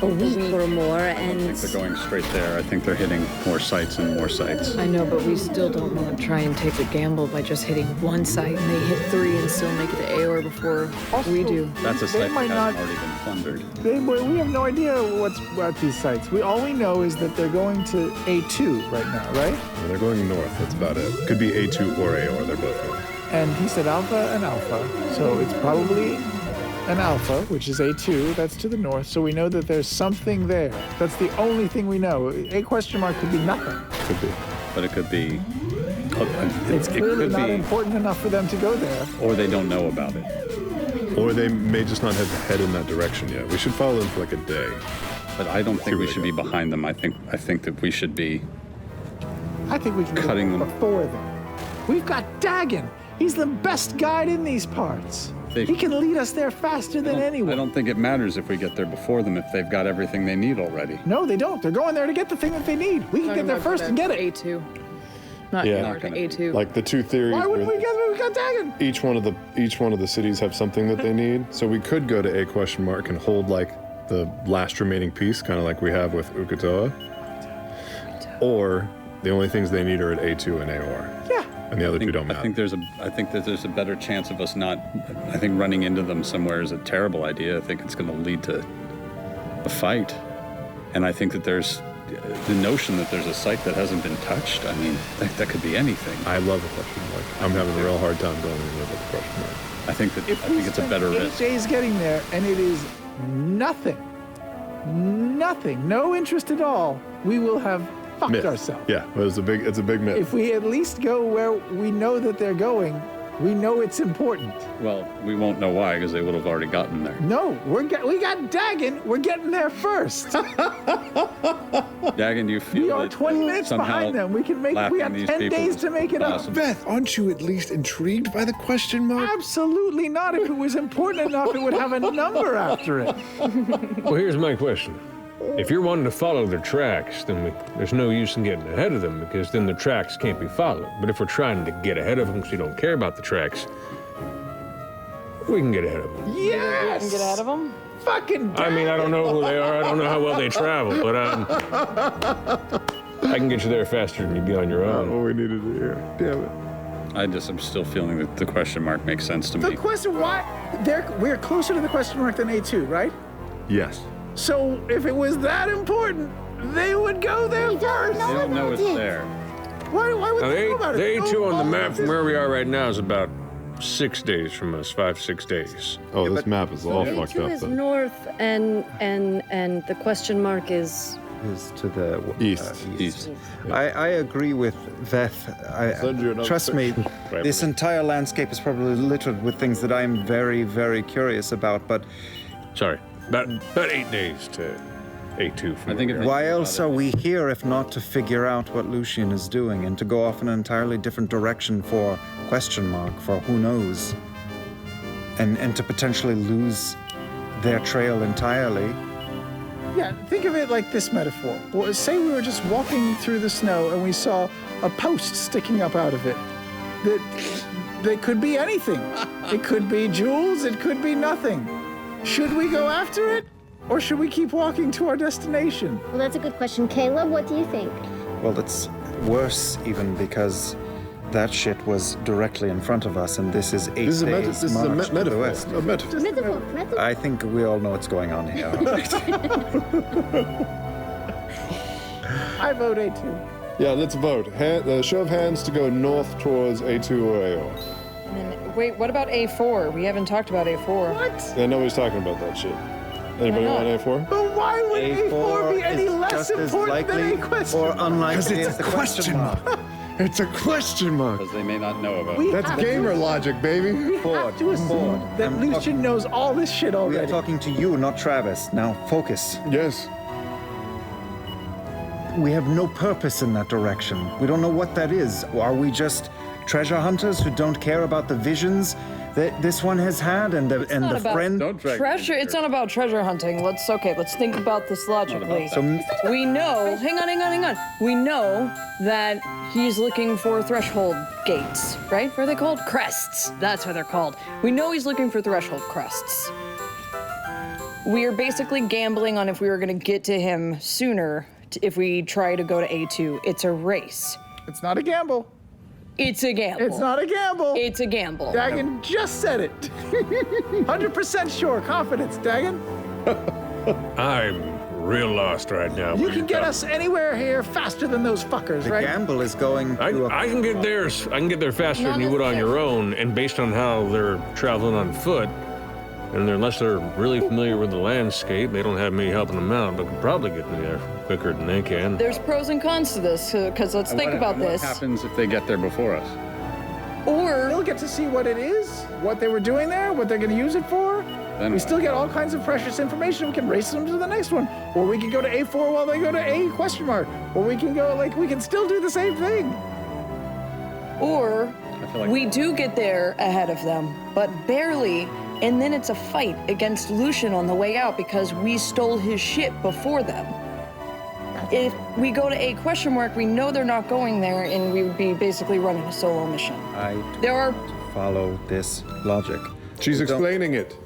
a week or more, I and think they're going straight there. I think they're hitting more sites and more sites. I know, but we still don't want to try and take a gamble by just hitting one site and they hit 3 and still make it to Aor before we do. That's a They site that might hasn't not- already been plundered. We have no idea what's at these sites. All we know is that they're going to A2 right now, right? Well, they're going north, that's about it. Could be A2 or Aor, they're both going. And he said Alpha and Alpha, so it's probably an Alpha, which is A2, that's to the north, so we know that there's something there. That's the only thing we know. A question mark could be nothing. Could be. But it could be. It's It clearly could not be, important enough for them to go there. or they don't know about it. Or they may just not have head in that direction yet. We should follow them for like a day. But I don't think See we where should they be behind them. I think that we should be. I think we can Cutting go them. before them. We've got Dagon. He's the best guide in these parts. He can lead us there faster than anyone. I don't think it matters if we get there before them if they've got everything they need already. No, they don't. They're going there to get the thing that they need. We can get there first and get it. A2. Not Yeah. Aor to A2. Like the two theories. Why wouldn't were- we get there? We got Dagon. Each one of the cities have something that they need. So we could go to A question mark and hold like the last remaining piece, kind of like we have with Uk'otoa. Or the only things they need are at A2 and Aor. Yeah. And the other two don't matter. I think that there's a better chance of us not. I think running into them somewhere is a terrible idea. I think it's going to lead to a fight, and I think that there's the notion that there's a site that hasn't been touched. I mean, that could be anything. I love a question mark. I'm having a real hard time going in with a question mark. I think it's a better Spend 8 risk. days getting there, and it is nothing, no interest at all. We will have fucked Myth. ourselves. Yeah, it's a big myth. If we at least go where we know that they're going, we know it's important. Well, we won't know why because they would have already gotten there. No, we got Dagon. We're getting there first. Dagon, do you feel We are that 20 minutes somehow behind them. We can make. We laughing have these 10 people days is to make it up. possible? Beth, aren't you at least intrigued by the question mark? Absolutely not. If it was important enough, it would have a number after it. Well, here's my question. If you're wanting to follow their tracks, then there's no use in getting ahead of them because then the tracks can't be followed. But if we're trying to get ahead of them because we don't care about the tracks, we can get ahead of them. Yes. You can get out of them? Fucking. I mean, I don't know who they are. I don't know how well they travel, but I can get you there faster than you'd be on your Not own. what we needed to hear. Damn it. I'm still feeling that the question mark makes sense to The me. question, why? We're closer to the question mark than A2, right? Yes. So if it was that important, they would go there first. They don't know it's there. Why would Now, they know about it? the No A2 on the one map knows from this. where we are right now is about 6 days from us, 5-6 days. Oh, this map is all fucked A2 up. is then. north, and the question mark is Is to the East. East. I agree with Veth. Send you another Trust me, Right, this right. entire landscape is probably littered with things that I'm very, very curious about. But Sorry, about 8 days to A2 from I think where if we are. why else are we here if not to figure out what Lucian is doing and to go off in an entirely different direction for question mark, for who knows, and to potentially lose their trail entirely? Yeah, think of it like this metaphor. Well, say we were just walking through the snow and we saw a post sticking up out of it. That could be anything. It could be jewels, it could be nothing. Should we go after it? Or should we keep walking to our destination? Well, that's a good question. Caleb, what do you think? Well, it's worse even because that shit was directly in front of us, and this is 8 days This is a march to the metaphor. west. A metaphor. Metaphor. I think we all know what's going on here. I vote A2. Yeah, let's vote. Show of hands to go north towards A2 or AO. And then, wait, what about A4? We haven't talked about A4. What? Yeah, nobody's talking about that shit. Anybody not? want A4? But why would A4 be any less just as important than likely A question? or unlikely Because as the question mark. It's a question mark. Because they may not know about We it. That's have gamer to- logic, baby. We have to assume Ford. that I'm Lucian talking- knows all this shit We are already. talking to you, not Travis. Now, focus. Yes. We have no purpose in that direction. We don't know what that is. Are we just treasure hunters who don't care about the visions that this one has had and the Not about friend? Don't drag treasure. It's not about treasure hunting. Let's think about this logically. So We know. Hang on. We know that he's looking for threshold gates, right? What are they called? Crests. That's what they're called. We know he's looking for threshold crests. We are basically gambling on if we were going to get to him sooner if we try to go to A2. It's a race. It's not a gamble. It's a gamble. It's not a gamble. It's a gamble. Dagon just said it. 100% sure. Confidence, Dagon. I'm real lost right now. You What are can get talking- us anywhere here faster than those fuckers, the right? gamble is going to I can get there. I can get there faster than you would on your own, and based on how they're traveling on foot, and unless they're really familiar with the landscape, they don't have me helping them out. But could probably get me there quicker than they can. There's pros and cons to this, because let's think about this. What happens if they get there before us? Or We'll get to see what it is, what they were doing there, what they're going to use it for. Then We what? still get all kinds of precious information. We can race them to the next one. Or we can go to A4 while they go to A question mark. Or we can go, we can still do the same thing. Or I feel like we do get there ahead of them, but barely, and then it's a fight against Lucian on the way out because we stole his ship before them. If we go to A question mark, we know they're not going there, and we would be basically running a solo mission. There are follow this logic. She's explaining it.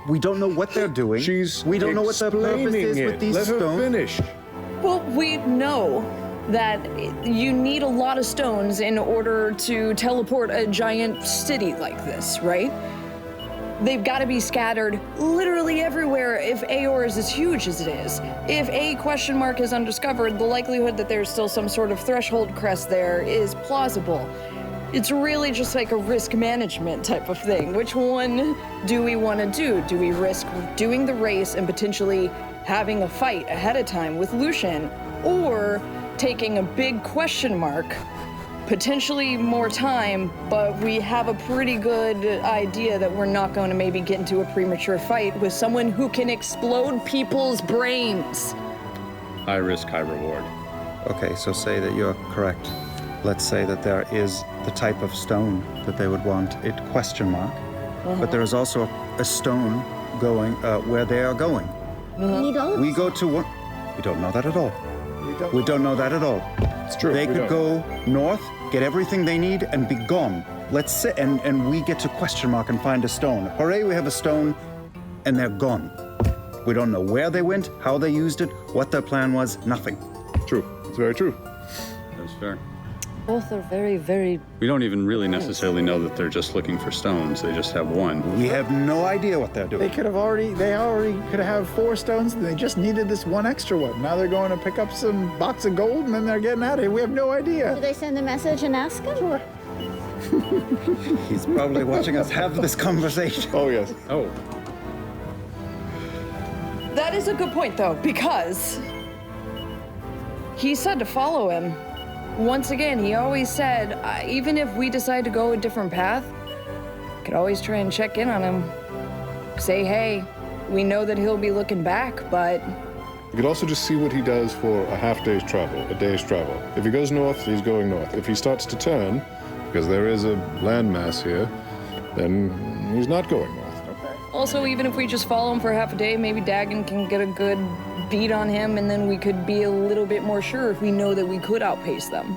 We don't know what they're doing. We don't know what their purpose is with these Let her stones. finish. Well, we know that you need a lot of stones in order to teleport a giant city like this, right? They've got to be scattered literally everywhere if Aor is as huge as it is. If A question mark is undiscovered, the likelihood that there's still some sort of threshold crest there is plausible. It's really just like a risk management type of thing. Which one do we want to do? Do we risk doing the race and potentially having a fight ahead of time with Lucian, or taking a big question mark, potentially more time, but we have a pretty good idea that we're not going to maybe get into a premature fight with someone who can explode people's brains? High risk, high reward. Okay, so say that you're correct. Let's say that there is the type of stone that they would want, it question mark. But there is also a stone going where they are going. We need all of We us. go to one. We don't know that at all. We don't know that at all. It's true. They we could don't. go north, get everything they need, and be gone. Let's sit and we get to question mark and find a stone. Hooray, we have a stone, and they're gone. We don't know where they went, how they used it, what their plan was, nothing. True. It's very true. That's fair. Both are very, very. We don't even really necessarily know that they're just looking for stones. They just have one. We have no idea what they're They doing. they already could have 4 stones and they just needed this one extra one. Now they're going to pick up some box of gold and then they're getting out of here. We have no idea. Should I send a message and ask him? Or? He's probably watching us have this conversation. Oh, yes. Oh, That is a good point, though, because he said to follow him. Once again, he always said, even if we decide to go a different path, could always try and check in on him. Say, hey, we know that he'll be looking back, but You could also just see what he does for a half day's travel, a day's travel. If he goes north, he's going north. If he starts to turn, because there is a landmass here, then he's not going north. Also, even if we just follow him for half a day, maybe Dagon can get a good beat on him, and then we could be a little bit more sure if we know that we could outpace them.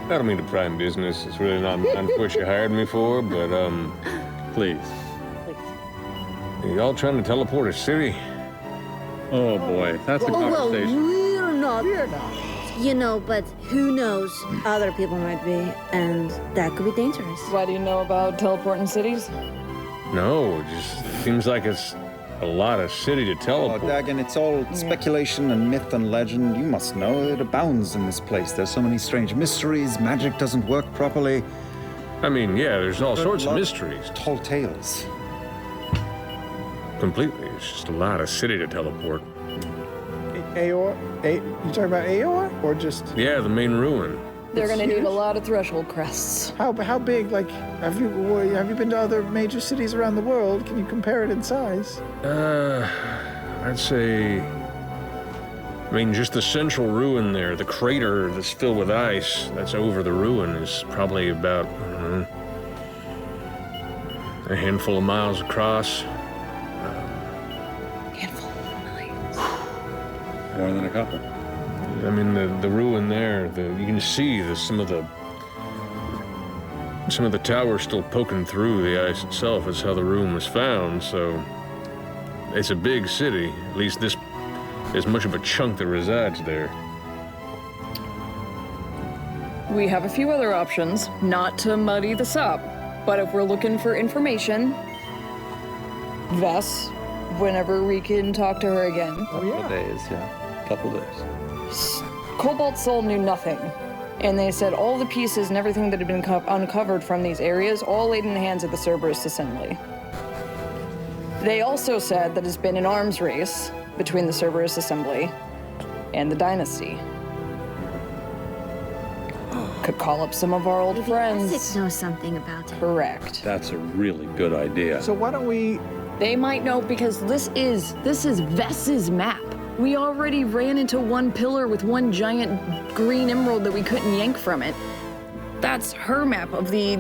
I don't mean to pry in business. It's really not what you hired me for, but, Please. are y'all trying to teleport a city? Oh boy, that's a Well, conversation. we're not. You know, but who knows? Other people might be, and that could be dangerous. Why do you know about teleporting cities? No, it just seems like it's a lot of city to Oh, teleport. Dagon, it's all speculation and myth and legend. You must know it abounds in this place. There's so many strange mysteries. Magic doesn't work properly. I mean, yeah, there's all sorts of mysteries. Tall tales. Completely. It's just a lot of city to teleport. Aor? You talking about Aor or just Yeah, the main ruin. They're It's gonna need huge. a lot of threshold crests. how big? Like, have you been to other major cities around the world? Can you compare it in size? I'd say. I mean, just the central ruin there, the crater that's filled with ice that's over the ruin is probably about, I don't know, a handful of miles across. More than a couple. I mean, the ruin there, you can see some of the towers still poking through the ice itself. That's how the ruin was found, so it's a big city. At least this is much of a chunk that resides there. We have a few other options, not to muddy this up, but if we're looking for information, Vess, whenever we can talk to her again. Couple days. Cobalt Soul knew nothing, and they said all the pieces and everything that had been uncovered from these areas all laid in the hands of the Cerberus Assembly. They also said that it's been an arms race between the Cerberus Assembly and the Dynasty. Could call up some of our old friends. Essex knows something about it. Correct. That's a really good idea. So why don't we? They might know because this is Vess's map. We already ran into one pillar with one giant green emerald that we couldn't yank from it. That's her map of the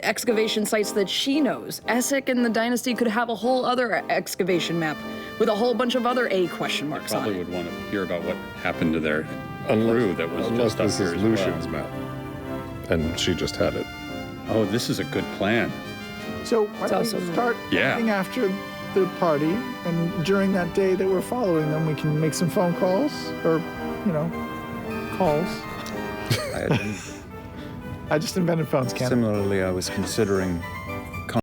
excavation sites that she knows. Essex and the Dynasty could have a whole other excavation map with a whole bunch of other A question marks on Probably it. would want to hear about what happened to their crew that was Unless just up this here is as Lucian's well. map. And she just had it. Oh, this is a good plan. So why don't we start Yeah. looking after the party, and during that day that we're following them, we can make some phone calls or, calls. I just invented phones, Ken. Similarly, I was considering